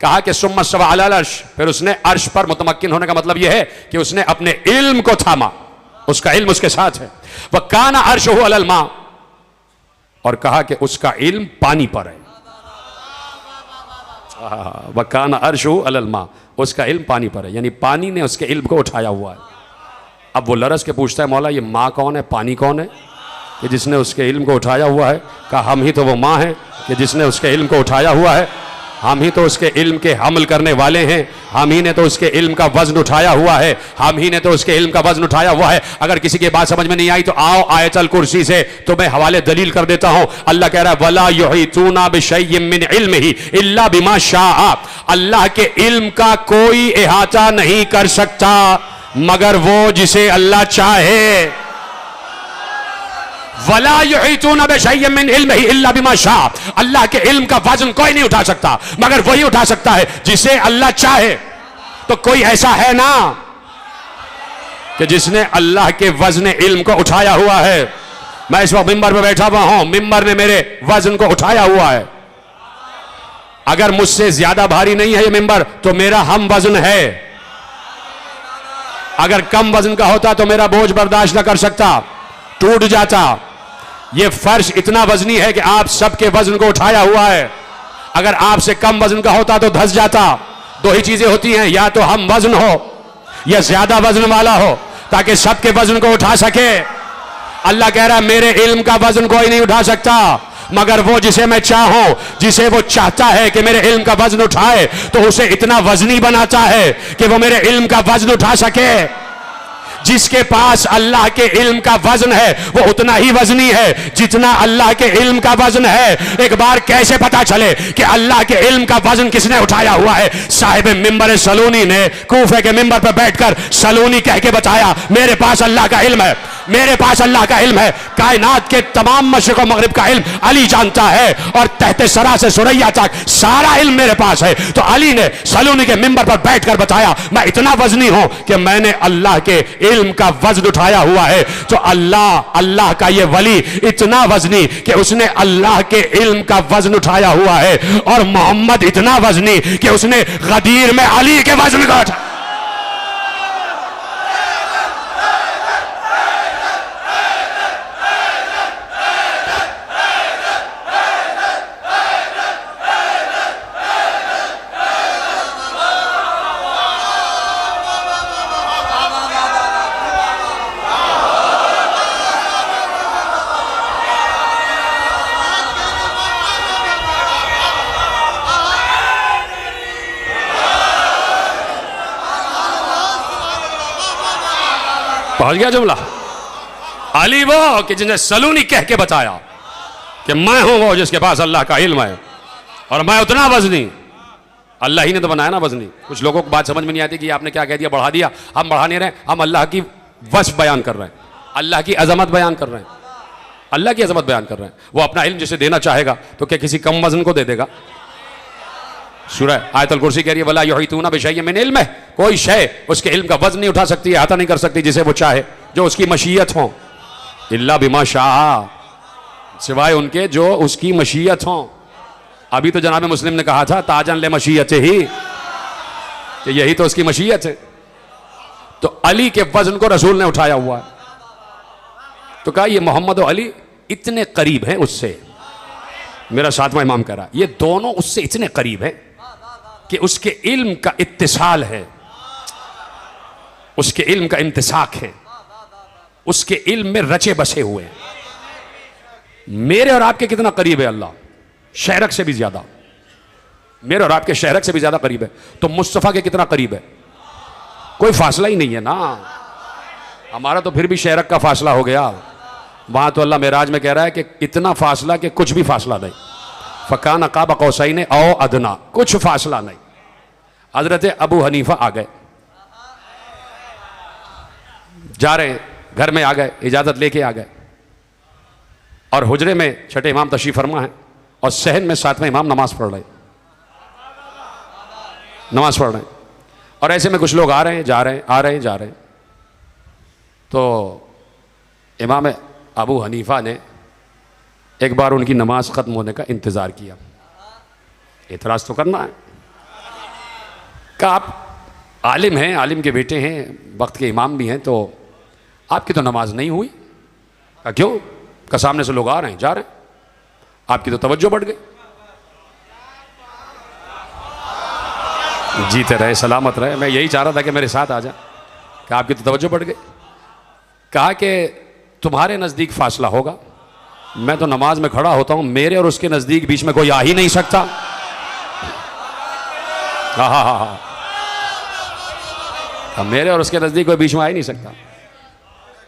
कहा कि सुम्मा सवा अलल अर्श, फिर उसने अर्श पर मुतमक्किन होने का मतलब यह है कि उसने अपने इल्म को थामा, उसका इल्म उसके साथ है। वह काना अर्शुहु अलल मा, और कहा कि उसका इल्म पानी पर है। वह काना अर्शुहु अलल मा, उसका इल्म पानी पर है, यानी पानी ने उसके इल्म को उठाया हुआ है। अब वो लरस के पूछता है मौला ये माँ कौन है, पानी कौन है कि जिसने उसके इल्म को उठाया हुआ है? कहा हम ही तो वो माँ है कि जिसने उसके इल्म को उठाया हुआ है। हम ही तो उसके इल्म के हमल करने वाले हैं, हम ही ने तो उसके इल्म का वजन उठाया हुआ है, हम ही ने तो उसके इल्म का वजन उठाया हुआ है। अगर किसी की बात समझ में नहीं आई तो आओ आयतल कुर्सी से तो मैं हवाले दलील कर देता हूं। अल्लाह कह रहा है वला युहीतूना बिशैय्यिन मिन इल्मिही इल्ला बिमा शाअ। अल्लाह के इल्म का कोई इहाता नहीं कर सकता मगर वो जिसे अल्लाह चाहे। वला युहीतूना बिशैय्यिन मिन इल्मिही इल्ला बिमा शाअ। अल्लाह के इल्म का वजन कोई नहीं उठा सकता मगर वही उठा सकता है जिसे अल्लाह चाहे। तो कोई ऐसा है ना कि जिसने अल्लाह के वजन इल्म को उठाया हुआ है। मैं इस वक्त मिंबर पे बैठा हुआ हूं, मिंबर ने मेरे वजन को उठाया हुआ है। अगर मुझसे ज्यादा भारी नहीं है ये मिंबर तो मेरा हम वजन है। अगर कम वजन का होता तो मेरा बोझ बर्दाश्त न कर सकता, टूट जाता। ये फर्श इतना वजनी है कि आप सबके वजन को उठाया हुआ है। अगर आपसे कम वजन का होता तो धस जाता। दो ही चीजें होती हैं, या तो हम वजन हो या ज्यादा वजन वाला हो, ताकि सबके वजन को उठा सके। अल्लाह कह रहा है मेरे इल्म का वजन कोई नहीं उठा सकता मगर वो जिसे मैं चाहूं, जिसे वो चाहता है कि मेरे इल्म का वजन उठाए तो उसे इतना वजनी बनाता है कि वो मेरे इल्म का वजन उठा सके। जिसके पास अल्लाह के इल्म का वजन है वो उतना ही वजनी है जितना अल्लाह के इल्म का वजन है। एक बार कैसे पता चले कि अल्लाह के इल्म का वजन किसने उठाया हुआ है? साहिब मिंबर सलूनी ने कूफे के मिंबर पर बैठकर सलूनी कह के बताया मेरे पास अल्लाह का इल्म है, मेरे पास अल्लाह का इल्म है। कायनात के तमाम मशरिक और मगरिब का इल्म अली जानता है और तहते सरा से सुरैया तक सारा इल्म मेरे पास है। तो अली ने सलूनी के मिंबर पर बैठकर बताया मैं इतना वजनी हूं कि मैंने अल्लाह के इल्म का वजन उठाया हुआ है। तो अल्लाह का ये वली इतना वजनी कि उसने अल्लाह के इल्म का वजन उठाया हुआ है। और मोहम्मद इतना वजनी कि उसने गदीर में अली के वजन का उठाया। पहुंच गया जुमला। अली वो कि जिन्हें सलूनी कह के बताया कि मैं हूं वो जिसके पास अल्लाह का इल्म है और मैं उतना वजनी। अल्लाह ही ने तो बनाया ना वजनी। कुछ लोगों को बात समझ में नहीं आती कि आपने क्या कह दिया, बढ़ा दिया। हम बढ़ा नहीं रहे, हम अल्लाह की वस्फ बयान कर रहे हैं, अल्लाह की अजमत बयान कर रहे हैं, अल्लाह की अजमत बयान कर रहे हैं। वो अपना इल्म जिसे देना चाहेगा तो क्या किसी कम वजन को दे देगा? सूरह आयतुल कुर्सी कह रही है वला युहीतूना बिशैय्यिन मिन इल्मिही। कोई शय उसके इल्म का वजन नहीं उठा सकती, अहाता नहीं कर सकती जिसे वो चाहे, जो उसकी मशीयत हो। इल्ला बिमा शाअ, सिवाय उनके जो उसकी मशीयत हो। अभी तो जनाब मुस्लिम ने कहा था ताजन ले मशीयत ही, कि यही तो उसकी मशीयत है। तो अली के वजन को रसूल ने उठाया हुआ है। तो कहा ये मोहम्मद और अली इतने करीब हैं उससे। मेरा सातवां इमाम कह रहा ये दोनों उससे इतने करीब हैं कि उसके इल्म का इत्तिसाल है, उसके इल्म का इंतिसाक है, उसके इल्म में रचे बसे हुए हैं। मेरे और आपके कितना करीब है अल्लाह? शहरक से भी ज्यादा। मेरे और आपके शहरक से भी ज्यादा करीब है। तो मुस्तफ़ा के कितना करीब है? कोई फासला ही नहीं है ना। हमारा तो फिर भी शहरक का फासला हो गया। वहां तो अल्लाह मेराज में कह रहा है कि इतना फासला कि कुछ भी फासला नहीं। फ़कान क़ाब क़ौसैन औ अदना, कुछ फासला नहीं। हजरत अबू हनीफा आ गए, जा रहे हैं, घर में आ गए, इजाजत लेके आ गए और हुजरे में छठे इमाम तशरीफ फरमा है और सहन में सातवें इमाम नमाज पढ़ रहे, नमाज पढ़ रहे हैं। और ऐसे में कुछ लोग आ रहे हैं, जा रहे हैं, आ रहे हैं, जा रहे हैं। तो इमाम अबू हनीफा ने एक बार उनकी नमाज ख़त्म होने का इंतज़ार किया। एतराज़ तो करना है। कहा आप आलिम हैं, आलिम के बेटे हैं, वक्त के इमाम भी हैं, तो आपकी तो नमाज नहीं हुई। कहा क्यों? का सामने से लोग आ रहे हैं, जा रहे हैं, आपकी तो तवज्जो बढ़ गई। जीते रहे, सलामत रहे। मैं यही चाह रहा था कि मेरे साथ आ जाए। कि आपकी तो तवज्जो बढ़ गई। कहा कि तुम्हारे नज़दीक फासला होगा, मैं तो नमाज में खड़ा होता हूं, मेरे और उसके नज़दीक बीच में कोई आ ही नहीं सकता। हाँ हाँ हाँ हाँ, अब मेरे और उसके नज़दीक कोई बीच में आ ही नहीं सकता।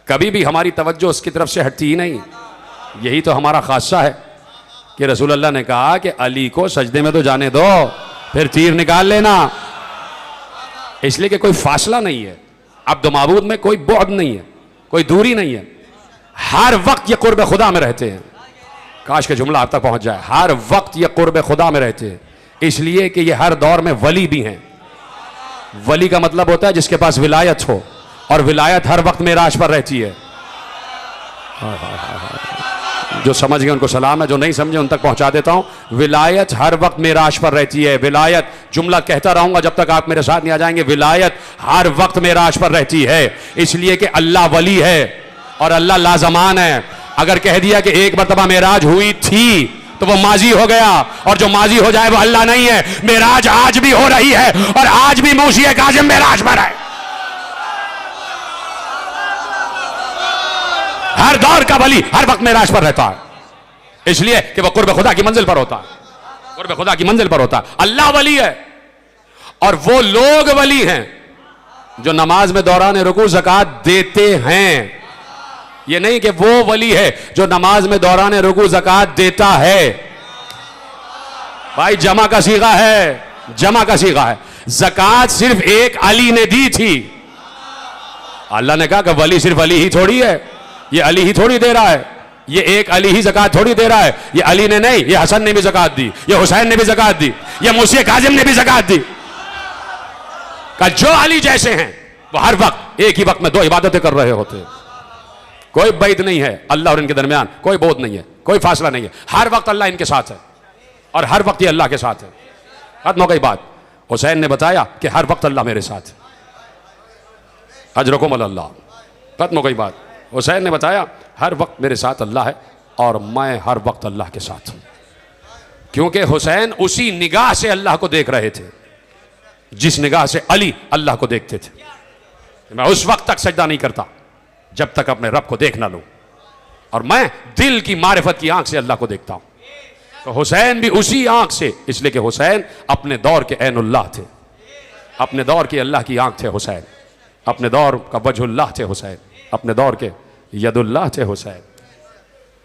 कभी भी हमारी तवज्जो उसकी तरफ से हटती ही नहीं। यही तो हमारा खासा है कि रसूल अल्लाह ने कहा कि अली को सजदे में तो जाने दो, फिर तीर निकाल लेना। इसलिए कि कोई फासला नहीं है, अब्द माबूद में कोई बुअद नहीं है, कोई दूरी नहीं है। हर वक्त ये कुर्ब खुदा में रहते हैं। काश के जुमला आप तक पहुंच जाए। हर वक्त ये कुर्ब खुदा में रहते हैं, इसलिए कि ये हर दौर में वली भी हैं। वली का मतलब होता है जिसके पास विलायत हो, और विलायत हर वक्त मेराज पर रहती है। जो समझ गए उनको सलाम है, जो नहीं समझे उन तक पहुंचा देता हूं। विलायत हर वक्त मेराज पर रहती है। विलायत, जुमला कहता रहूंगा जब तक आप मेरे साथ नहीं आ जाएंगे। विलायत हर वक्त मेराज पर रहती है, इसलिए कि अल्लाह वली है और अल्लाह लाजमान है। अगर कह दिया कि एक मरतबा मेराज हुई थी तो वो माजी हो गया, और जो माजी हो जाए वो अल्लाह नहीं है। मेराज आज भी हो रही है, और आज भी मूसी काज़िम मेराज पर है। हर दौर का वली हर वक्त मेराज पर रहता है, इसलिए कि वह कुर्ब खुदा की मंजिल पर होता है। कुर्ब खुदा की मंजिल पर होता है। अल्लाह वली है, और वो लोग वली हैं जो नमाज में दौरान रुकू ज़कात देते हैं। ये नहीं कि वो वली है जो नमाज में दौरान रुकू ज़कात देता है। भाई जमा का सीगा है, जमा का सीगा है। ज़कात सिर्फ एक अली ने दी थी। अल्लाह ने कहा कि वली सिर्फ अली ही थोड़ी है, ये अली ही थोड़ी दे रहा है, ये एक अली ही ज़कात थोड़ी दे रहा है। ये अली ने नहीं, ये हसन ने भी ज़कात दी, ये हुसैन ने भी ज़कात दी, ये मूसी काज़िम ने भी ज़कात दी। का जो अली जैसे हैं वो हर वक्त एक ही वक्त में दो इबादतें कर रहे होते हैं। कोई बैद नहीं है अल्लाह और इनके दरमियान, कोई बोध नहीं है, कोई फासला नहीं है। हर वक्त अल्लाह इनके साथ है, और हर वक्त ये अल्लाह के साथ है। खत्म हो गई बात। हुसैन ने बताया कि हर वक्त अल्लाह मेरे साथ है, अजरकुम अल्लाह। खत्म हो गई बात। हुसैन ने बताया हर वक्त मेरे साथ अल्लाह है, और मैं हर वक्त अल्लाह के साथ हूं। क्योंकि हुसैन उसी निगाह से अल्लाह को देख रहे थे जिस निगाह से अली अल्लाह को देखते थे। मैं उस वक्त तक सजदा नहीं करता जब तक अपने रब को देख ना लूं, और मैं दिल की मारिफत की आंख से अल्लाह को देखता हूं। तो हुसैन भी उसी आंख से, इसलिए कि हुसैन अपने दौर के ऐनुल्लाह थे, अपने दौर की अल्लाह की आंख थे हुसैन, अपने दौर का वजहुल्लाह थे हुसैन, अपने दौर के यदुल्लाह थे हुसैन।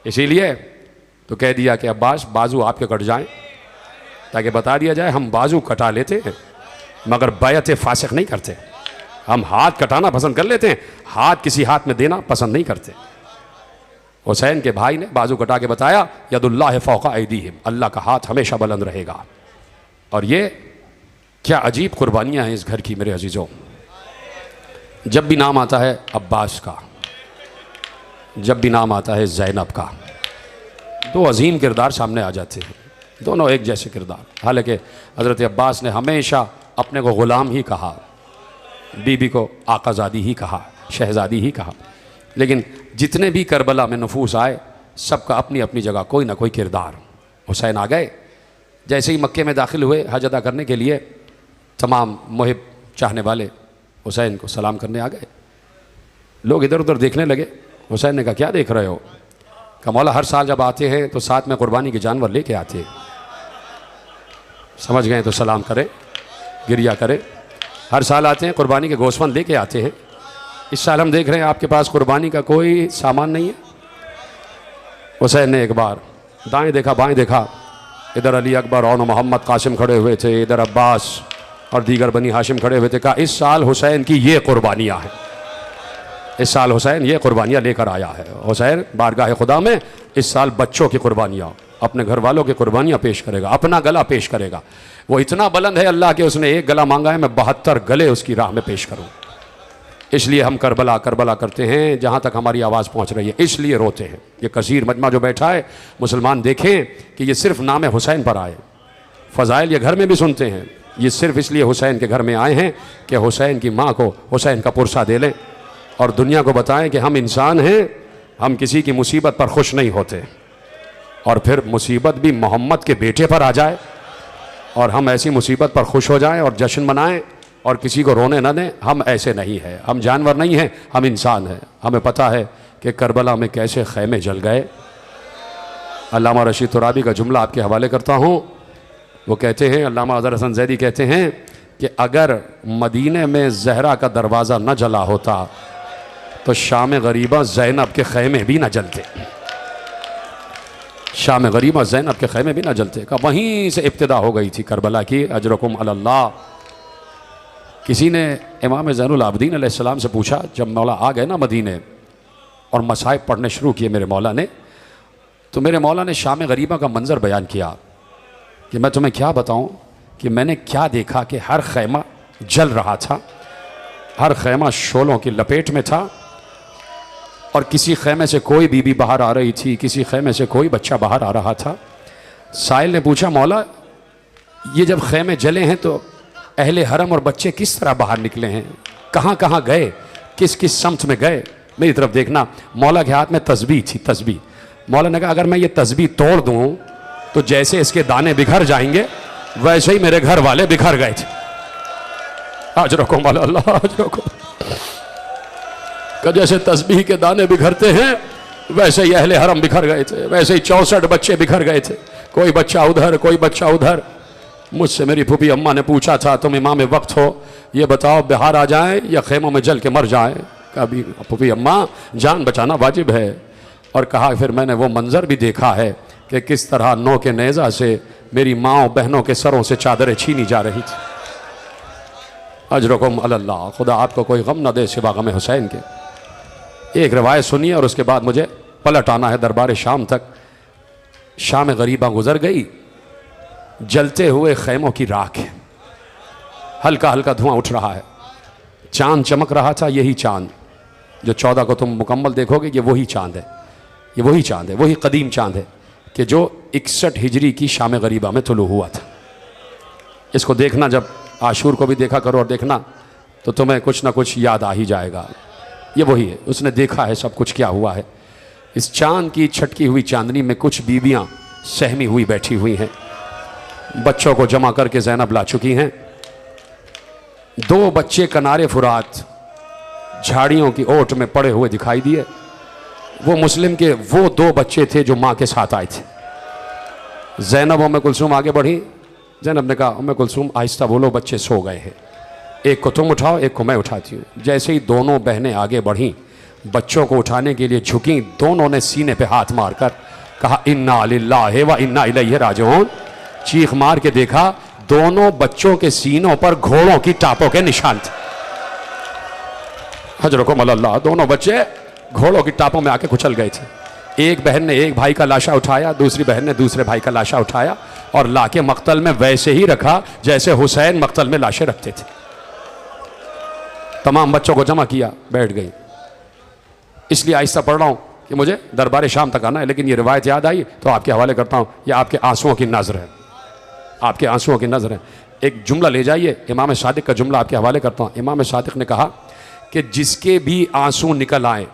इसीलिए तो कह दिया कि अब्बास बाजू आपके कट जाएं, ताकि बता दिया जाए हम बाजू कटा लेते हैं मगर बैत फासिक नहीं करते। हम हाथ कटाना पसंद कर लेते हैं, हाथ किसी हाथ में देना पसंद नहीं करते। हुसैन के भाई ने बाजू कटा के बताया यदुल्लाह फौका ऐदीहिम, अल्लाह का हाथ हमेशा बुलंद रहेगा। और ये क्या अजीब कुर्बानियाँ हैं इस घर की मेरे अजीज़ों। जब भी नाम आता है अब्बास का, जब भी नाम आता है ज़ैनब का, दो अजीम किरदार सामने आ जाते हैं, दोनों एक जैसे किरदार। हालांकि हज़रत अब्बास ने हमेशा अपने को ग़ुलाम ही कहा, बीबी को आकाज़ादी ही कहा, शहज़ादी ही कहा। लेकिन जितने भी करबला में नफूस आए सबका अपनी अपनी जगह कोई ना कोई किरदार। हुसैन आ गए, जैसे ही मक्के में दाखिल हुए हज अदा करने के लिए, तमाम मुहिब चाहने वाले हुसैन को सलाम करने आ गए। लोग इधर उधर देखने लगे। हुसैन ने कहा क्या देख रहे हो? कहा मौला हर साल जब आते हैं तो साथ में कुर्बानी के जानवर लेके आते हैं। समझ गए तो सलाम करें, गिरिया करें। हर साल आते हैं कुर्बानी के गोश्तबंद लेके आते हैं। इस साल हम देख रहे हैं आपके पास कुर्बानी का कोई सामान नहीं है। हुसैन ने एक बार दाएं देखा बाएं देखा, इधर अली अकबर और मोहम्मद कासिम खड़े हुए थे, इधर अब्बास और दीगर बनी हाशिम खड़े हुए थे। कहा इस साल हुसैन की ये कुर्बानियाँ हैं, इस साल हुसैन ये कुर्बानियाँ लेकर आया है। हुसैन बारगाह खुदा में इस साल बच्चों की कुर्बानियाँ, अपने घर वालों की कुर्बानियाँ पेश करेगा, अपना गला पेश करेगा। वो इतना बुलंद है अल्लाह के, उसने एक गला मांगा है, मैं 72 गले उसकी राह में पेश करूँ। इसलिए हम करबला करबला करते हैं जहाँ तक हमारी आवाज़ पहुँच रही है, इसलिए रोते हैं। ये कसीर मजमा जो बैठा है, मुसलमान देखें कि ये सिर्फ नाम हुसैन पर आए। फ़ज़ाइल ये घर में भी सुनते हैं, ये सिर्फ इसलिए हुसैन के घर में आए हैं कि हुसैन की माँ को हुसैन का पुरसा दे लें और दुनिया को बताएं कि हम इंसान हैं, हम किसी की मुसीबत पर खुश नहीं होते। और फिर मुसीबत भी मोहम्मद के बेटे पर आ जाए और हम ऐसी मुसीबत पर खुश हो जाएं और जश्न मनाएं और किसी को रोने न दें। हम ऐसे नहीं हैं, हम जानवर नहीं हैं, हम इंसान हैं। हमें पता है कि करबला में कैसे खैमे जल गए। अल्लामा रशीद तुराबी का जुमला आपके हवाले करता हूँ। वो कहते हैं, अल्लामा अज़हर हसन ज़ैदी कहते हैं कि अगर मदीने में ज़हरा का दरवाज़ा न जला होता तो शाम गरीबा ज़ैनब के ख़ैमे भी न जलते, शाम गरीबा ज़ैनब के ख़ैमे भी न जलते। का वहीं से इब्तिदा हो गई थी करबला की, अजरकुम अल्लाह। किसी ने इमाम ज़ैनुल आबिदीन अलैहिस्सलाम से पूछा, जब मौला आ गए ना मदीने और मसाइब पढ़ने शुरू किए मेरे मौला ने, तो मेरे मौला ने शाम गरीबा का मंज़र बयान किया कि मैं तुम्हें क्या बताऊं कि मैंने क्या देखा कि हर खैमा जल रहा था, हर खैमा शोलों की लपेट में था और किसी खैमे से कोई बीबी बाहर आ रही थी, किसी खैमे से कोई बच्चा बाहर आ रहा था। साइल ने पूछा, मौला ये जब खैमे जले हैं तो अहले हरम और बच्चे किस तरह बाहर निकले हैं, कहाँ कहाँ गए, किस किस समत में गए? मेरी तरफ देखना। मौला के हाथ में तस्बीह थी, तस्बीह। मौला ने कहा अगर मैं ये तस्बीह तोड़ दूँ तो जैसे इसके दाने बिखर जाएंगे वैसे ही मेरे घर वाले बिखर गए थे। आज रखो अल्लाह, आज रखो। जैसे तस्बीह के दाने बिखरते हैं वैसे ही अहले हरम बिखर गए थे, वैसे ही 64 बच्चे बिखर गए थे, कोई बच्चा उधर कोई बच्चा उधर। मुझसे मेरी फूफी अम्मा ने पूछा था, तुम इमाम वक्त हो, ये बताओ बाहर आ जाएं या खेमों में जल के मर जाएं? कभी फूफी अम्मा जान बचाना वाजिब है। और कहा फिर मैंने वो मंजर भी देखा है कि किस तरह नौ के नेज़ा से मेरी माँ बहनों के सरों से चादरें छीनी जा रही थी। अजरकुम अल्लाह, खुदा आपको कोई गम न दे सिवा गम हुसैन के। एक रवायत सुनिए और उसके बाद मुझे पलट आना है दरबार शाम तक। शाम गरीबा गुजर गई, जलते हुए खैमों की राख है, हल्का हल्का धुआं उठ रहा है, चांद चमक रहा था। यही चांद जो 14 को तुम मुकम्मल देखोगे, ये वही चांद है, ये वही चांद है, वही कदीम चांद है कि जो 61 हिजरी की शाम गरीबा में तुलू हुआ था। इसको देखना, जब आशूर को भी देखा करो और देखना तो तुम्हें कुछ ना कुछ याद आ ही जाएगा। ये वही है, उसने देखा है सब कुछ क्या हुआ है। इस चांद की छटकी हुई चांदनी में कुछ बीवियां सहमी हुई बैठी हुई हैं, बच्चों को जमा करके ज़ैनब ला चुकी हैं। 2 बच्चे किनारे फुरात झाड़ियों की ओट में पड़े हुए दिखाई दिए। वो मुस्लिम के वो 2 बच्चे थे जो माँ के साथ आए थे। ज़ैनब उम्मे कुलसूम आगे बढ़ी। ज़ैनब ने कहा, उम्मे कुलसूम आहिस्ता बोलो, बच्चे सो गए हैं, एक को तुम उठाओ एक को मैं उठाती हूँ। जैसे ही दोनों बहनें आगे बढ़ीं, बच्चों को उठाने के लिए झुकीं, दोनों ने सीने पे हाथ मारकर कहा इन्ना लिल्लाहि व इन्ना इलैहि राजिऊन। चीख मार के देखा, दोनों बच्चों के सीनों पर घोड़ों की टापों के निशान थे। हजरकुम अल्लाह, दोनों बच्चे घोड़ों की टापों में आके कुचल गए थे। एक बहन ने एक भाई का लाशा उठाया, दूसरी बहन ने दूसरे भाई का लाशा उठाया और लाके मक्तल में वैसे ही रखा जैसे हुसैन मक्तल में लाशें रखते थे। तमाम बच्चों को जमा किया, बैठ गई। इसलिए आहिस्ता पढ़ रहा हूँ कि मुझे दरबार शाम तक आना है, लेकिन ये रिवायत याद आई तो आपके हवाले करता हूँ। ये आपके आंसुओं की नज़र है, आपके आंसुओं की नज़र है। एक जुमला ले जाइए, इमाम सादिक का जुमला आपके हवाले करता हूँ। इमाम सादिक ने कहा कि जिसके भी आंसू निकल आए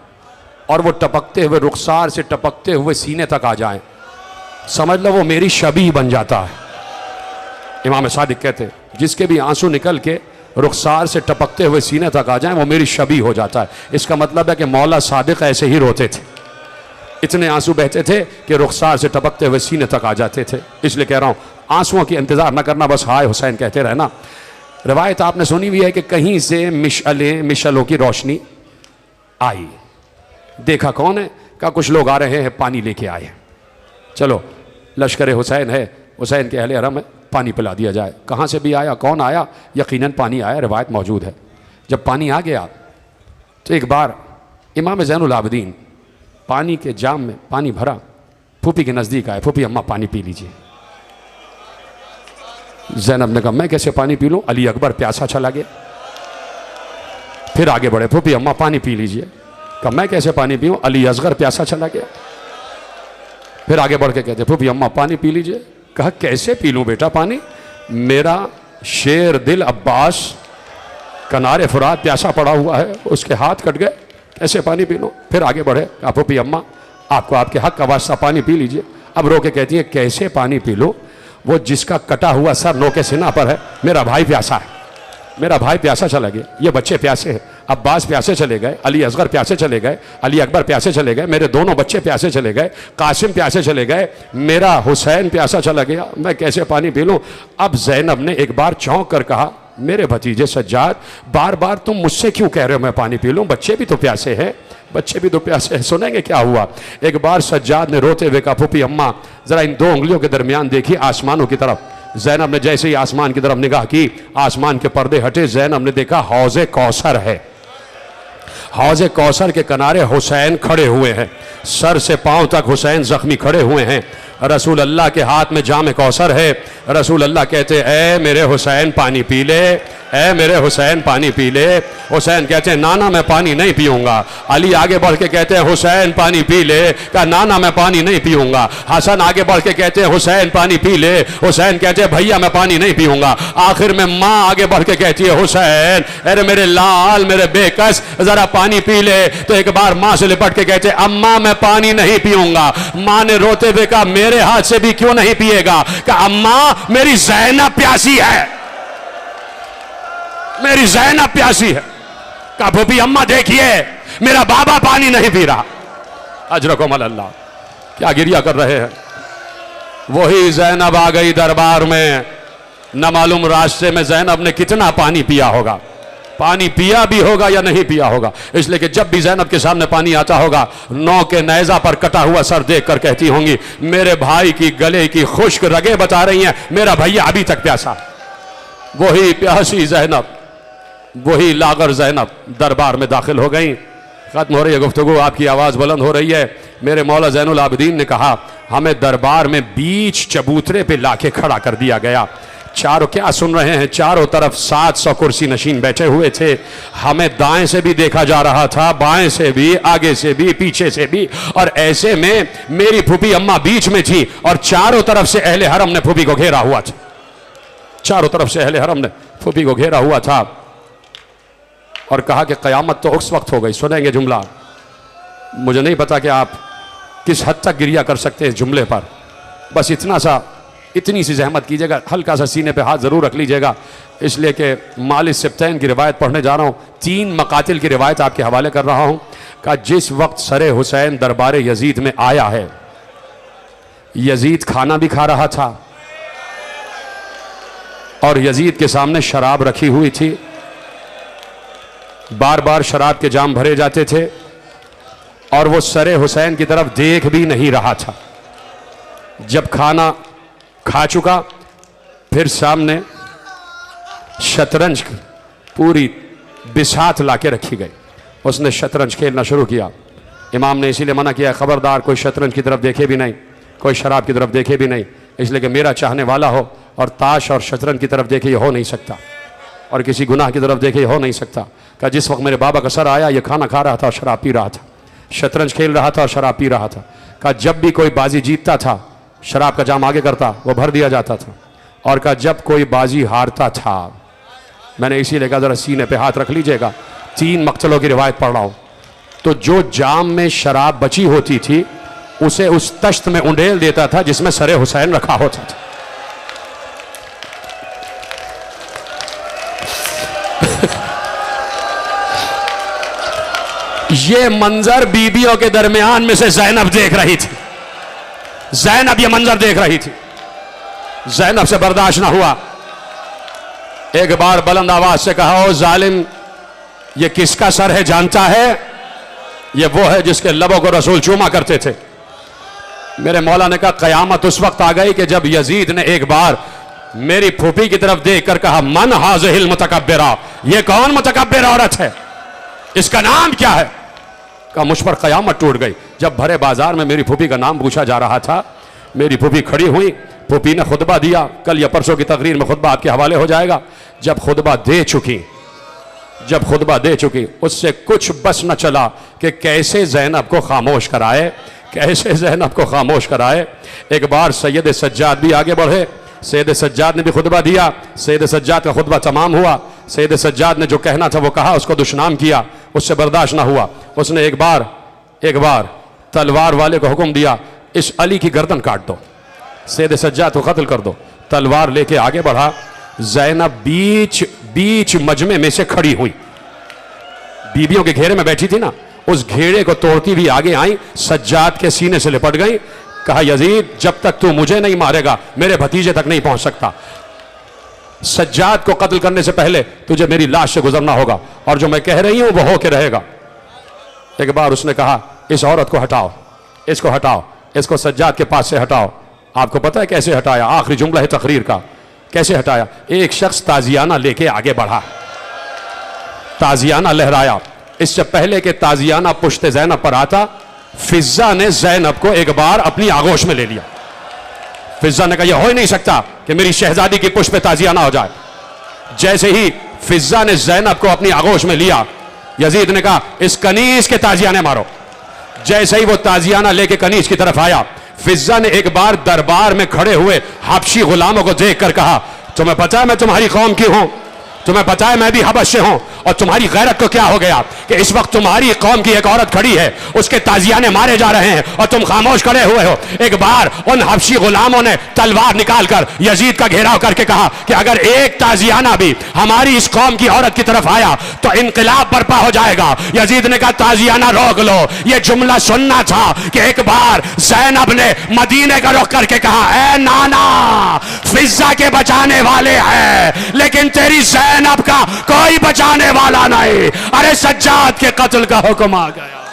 और वो टपकते हुए रुखसार से टपकते हुए सीने तक आ जाएं, समझ लो वो मेरी शबीह बन जाता है। इमाम सादिक कहते जिसके भी आंसू निकल के रुखसार से टपकते हुए सीने तक आ जाएं वो मेरी शबीह हो जाता है। इसका मतलब है कि मौला सादिक ऐसे ही रोते थे, इतने आंसू बहते थे कि रुखसार से टपकते हुए सीने तक आ जाते थे। इसलिए कह रहा हूँ आंसुओं की इंतज़ार न करना, बस हाय हुसैन कहते रहना। रवायत आपने सुनी हुई है कि कहीं से मिशलों की रोशनी आई। देखा कौन है? कहा कुछ लोग आ रहे हैं, पानी लेके आए। चलो लश्कर हुसैन है, हुसैन के अहले हरम है, पानी पिला दिया जाए। कहाँ से भी आया, कौन आया? यकीनन पानी आया, रवायत मौजूद है। जब पानी आ गया तो एक बार इमाम ज़ैनुल आबिदीन पानी के जाम में पानी भरा, फूफी के नज़दीक आए, फूफी अम्मा पानी पी लीजिए। ज़ैनब ने कहा मैं कैसे पानी पी लूँ? अली अकबर प्यासा चला गया। फिर आगे बढ़े, फूफी अम्मा पानी पी लीजिए। कहा मैं कैसे पानी पीऊँ? अली असगर प्यासा चला गया। फिर आगे बढ़ के कहते फूफी अम्मा पानी पी लीजिए। कहा कैसे पी लूँ बेटा पानी? मेरा शेर दिल अब्बास किनारे फुरात प्यासा पड़ा हुआ है, उसके हाथ कट गए, कैसे पानी पी लूँ? फिर आगे बढ़े, कहा फूफी अम्मा आपको आपके हक का वास्ता पानी पी लीजिए। अब रो के कहती है कैसे पानी पी लूँ? वो जिसका कटा हुआ सर नोके सीना पर है, मेरा भाई प्यासा है, मेरा भाई प्यासा चला गया, ये बच्चे प्यासे हैं, अब्बास प्यासे चले गए, अली असगर प्यासे चले गए, अली अकबर प्यासे चले गए, मेरे दोनों बच्चे प्यासे चले गए, कासिम प्यासे चले गए, मेरा हुसैन प्यासा चला गया, मैं कैसे पानी पी लूँ? अब ज़ैनब ने एक बार चौंक कर कहा मेरे भतीजे सज्जाद, बार बार तुम मुझसे क्यों कह रहे हो मैं पानी पी लूं? बच्चे भी तो प्यासे हैं, बच्चे भी तो प्यासे हैं। सुनेंगे क्या हुआ। एक बार सज्जाद ने रोते हुए कहा, फूफी अम्मा जरा इन दो उंगलियों के दरमियान देखी आसमानों की तरफ। ज़ैनब ने जैसे ही आसमान की तरफ निगाह की, आसमान के पर्दे हटे, ज़ैनब ने देखा हौज़े कौसर है। हौज़े कौसर के किनारे हुसैन खड़े हुए हैं, सर से पांव तक हुसैन जख्मी खड़े हुए हैं। रसूल अल्लाह के हाथ में जाम कौसर है। रसूल अल्लाह कहते ऐ मेरे हुसैन पानी पी ले, ऐ मेरे हुसैन पानी पी ले। हुसैन कहते हैं नाना मैं पानी नहीं पीऊंगा। अली आगे बढ़ के कहते हैं हुसैन पानी पी ले। कहा नाना मैं पानी नहीं पीऊंगा। हसन आगे बढ़ के कहते हैं हुसैन पानी पी ले। हुसैन कहते हैं भैया मैं पानी नहीं पीऊंगा। आखिर में माँ आगे बढ़ के कहती है हुसैन अरे मेरे लाल मेरे बेकस जरा पानी पी ले। तो एक बार माँ से लिपट के कहते अम्मा मैं पानी नहीं पीऊंगा। माँ ने रोते हुए कहा मेरे हाथ से भी क्यों नहीं पिएगा? कहा अम्मा मेरी ज़ैनब प्यासी है, मेरी ज़ैनब प्यासी है। कहा भूपी अम्मा देखिए मेरा बाबा पानी नहीं पी रहा। अजरकुम अल्लाह, क्या गिरिया कर रहे हैं। वही ज़ैनब आ गई दरबार में। न मालूम रास्ते में ज़ैनब ने कितना पानी पिया होगा, पानी पिया भी होगा या नहीं पिया होगा। इसलिए कि जब भी ज़ैनब के सामने पानी आता होगा, नौ के नेज़ा पर कटा हुआ सर देख कर कहती होंगी मेरे भाई की गले की खुश्क रगे बता रही हैं मेरा भैया अभी तक प्यासा। वही प्यासी ज़ैनब, वही लागर ज़ैनब दरबार में दाखिल हो गई। खत्म हो रही है गुफ्तगू, आपकी आवाज़ बुलंद हो रही है। मेरे मौला ज़ैनुल आबिदीन ने कहा हमें दरबार में बीच चबूतरे पे लाके खड़ा कर दिया गया। चारों क्या सुन रहे हैं, चारों तरफ 700 कुर्सी नशीन बैठे हुए थे। हमें दाएं से भी देखा जा रहा था, बाएं से भी, आगे से भी, पीछे से भी। और ऐसे में मेरी फूफी अम्मा बीच में थी और चारों तरफ से अहले हरम ने फूफी को घेरा हुआ था। चारों तरफ से अहले हरम ने फूफी को घेरा हुआ था और कहा कि क़यामत तो उस वक्त हो गई। सुनेंगे जुमला, मुझे नहीं पता कि आप किस हद तक गिरिया कर सकते हैं इस जुमले पर। बस इतनी सी जहमत कीजिएगा, हल्का सा सीने पे हाथ ज़रूर रख लीजिएगा। इसलिए कि मालिक सिब्तैन की रिवायत पढ़ने जा रहा हूँ। 3 मकातिल की रिवायत आपके हवाले कर रहा हूँ। का जिस वक्त सरे हुसैन दरबार यजीद में आया है, यजीद खाना भी खा रहा था और यजीद के सामने शराब रखी हुई थी। बार बार शराब के जाम भरे जाते थे और वो सरे हुसैन की तरफ देख भी नहीं रहा था। जब खाना खा चुका, फिर सामने शतरंज पूरी बिसात लाके रखी गई। उसने शतरंज खेलना शुरू किया। इमाम ने इसीलिए मना किया खबरदार कोई शतरंज की तरफ देखे भी नहीं, कोई शराब की तरफ देखे भी नहीं, इसलिए कि मेरा चाहने वाला हो और ताश और शतरंज की तरफ देखे ये हो नहीं सकता, और किसी गुनाह की तरफ देखे ये हो नहीं सकता। का जिस वक्त मेरे बाबा का सर आया, ये खाना खा रहा था और शराब पी रहा था, शतरंज खेल रहा था और शराब पी रहा था। का जब भी कोई बाजी जीतता था, शराब का जाम आगे करता, वो भर दिया जाता था। और का जब कोई बाजी हारता था, मैंने इसीलिए कहा जरा सीने पे हाथ रख लीजिएगा, 3 मक्तलों की रिवायत पढ़ रहा हूँ। तो जो जाम में शराब बची होती थी उसे उस तश्त में उंडेल देता था जिसमें सरे हुसैन रखा होता था। ये मंजर बीबियों के दरमियान में से ज़ैनब देख रही थी। ज़ैनब ये मंजर देख रही थी। ज़ैनब से बर्दाश्त ना हुआ। एक बार बुलंद आवाज से कहा, ओ जालिम, ये किसका सर है जानता है? ये वो है जिसके लबों को रसूल चूमा करते थे। मेरे मौला ने कहा क़यामत उस वक्त आ गई कि जब यजीद ने एक बार मेरी फूफी की तरफ देखकर कहा, मन हाज़िहिल मुतकब्बिरा, ये कौन मुतकब्बिर औरत है, इसका नाम क्या है? कहा मुझ पर क़यामत टूट गई। जब भरे बाजार में मेरी फूफी का नाम पूछा जा रहा था, मेरी फूफी खड़ी हुई, फूफी ने खुतबा दिया। कल या परसों की तकरीर में खुतबा आपके हवाले हो जाएगा। जब खुतबा दे चुकी, उससे कुछ बस न चला कि कैसे ज़ैनब को खामोश कराए, कैसे ज़ैनब को खामोश कराए। एक बार सैयद सज्जाद भी आगे बढ़े, सैयद सज्जाद ने भी खुतबा दिया। सैयद सज्जाद का खुतबा तमाम हुआ। सैयद सज्जाद ने जो कहना था वो कहा, उसको दुश्मनाम किया, उससे बर्दाश्त ना हुआ। उसने एक बार तलवार वाले को हुक्म दिया, इस अली की गर्दन काट दो, सैयद सज्जाद को कत्ल कर दो। तलवार लेके आगे बढ़ा। ज़ैनब बीच मजमे में से खड़ी हुई, बीबियों के घेरे में बैठी थी ना, उस घेरे को तोड़ती हुई आगे आई, सज्जाद के सीने से लिपट गई। कहा, यजीद, जब तक तू मुझे नहीं मारेगा मेरे भतीजे तक नहीं पहुंच सकता। सज्जाद को कत्ल करने से पहले तुझे मेरी लाश से गुजरना होगा, और जो मैं कह रही हूं वो होके रहेगा। एक बार उसने कहा, इस औरत को हटाओ, इसको हटाओ, इसको सज्जाद के पास से हटाओ। आपको पता है कैसे हटाया? आखिरी जुमला है तकरीर का, कैसे हटाया? एक शख्स ताजियाना लेके आगे बढ़ा, ताजियाना लहराया। इससे पहले कि ताजियाना पुश्ते ज़ैनब पर आता, फिजा ने ज़ैनब को एक बार अपनी आगोश में ले लिया। फिजा ने कहा, यह हो ही नहीं सकता कि मेरी शहजादी की पुष्प पे ताजियाना हो जाए। जैसे ही फिजा ने ज़ैनब को अपनी आगोश में लिया, यजीद ने कहा, इस कनीज के ताजियाने मारो। जैसे ही वो ताजियाना लेके कनीज की तरफ आया, फिजा ने एक बार दरबार में खड़े हुए हबशी गुलामों को देखकर कहा, तुम्हें पता है मैं तुम्हारी कौम की हूं, तुम्हें पता है मैं भी हबश से हूं, और तुम्हारी गैरत को क्या हो गया कि इस वक्त तुम्हारी कौम की एक औरत खड़ी है, उसके ताजियाने मारे जा रहे हैं और तुम खामोश खड़े हुए हो। एक बार उन हबशी गुलामों ने तलवार निकालकर यजीद का घेराव करके कहा कि अगर एक ताजियाना भी हमारी इस कौम की औरत की तरफ आया तो इनकलाब बर्पा हो जाएगा। यजीद ने कहा, ताजियाना रोक लो। यह जुमला सुनना था कि एक बार ज़ैनब ने मदीने का रुख करके कहा, ए नाना, फिजा के बचाने वाले हैं लेकिन तेरी ज़ैनब का कोई बचाने वाला नहीं। अरे सज्जाद के कत्ल का हुक्म आ गया।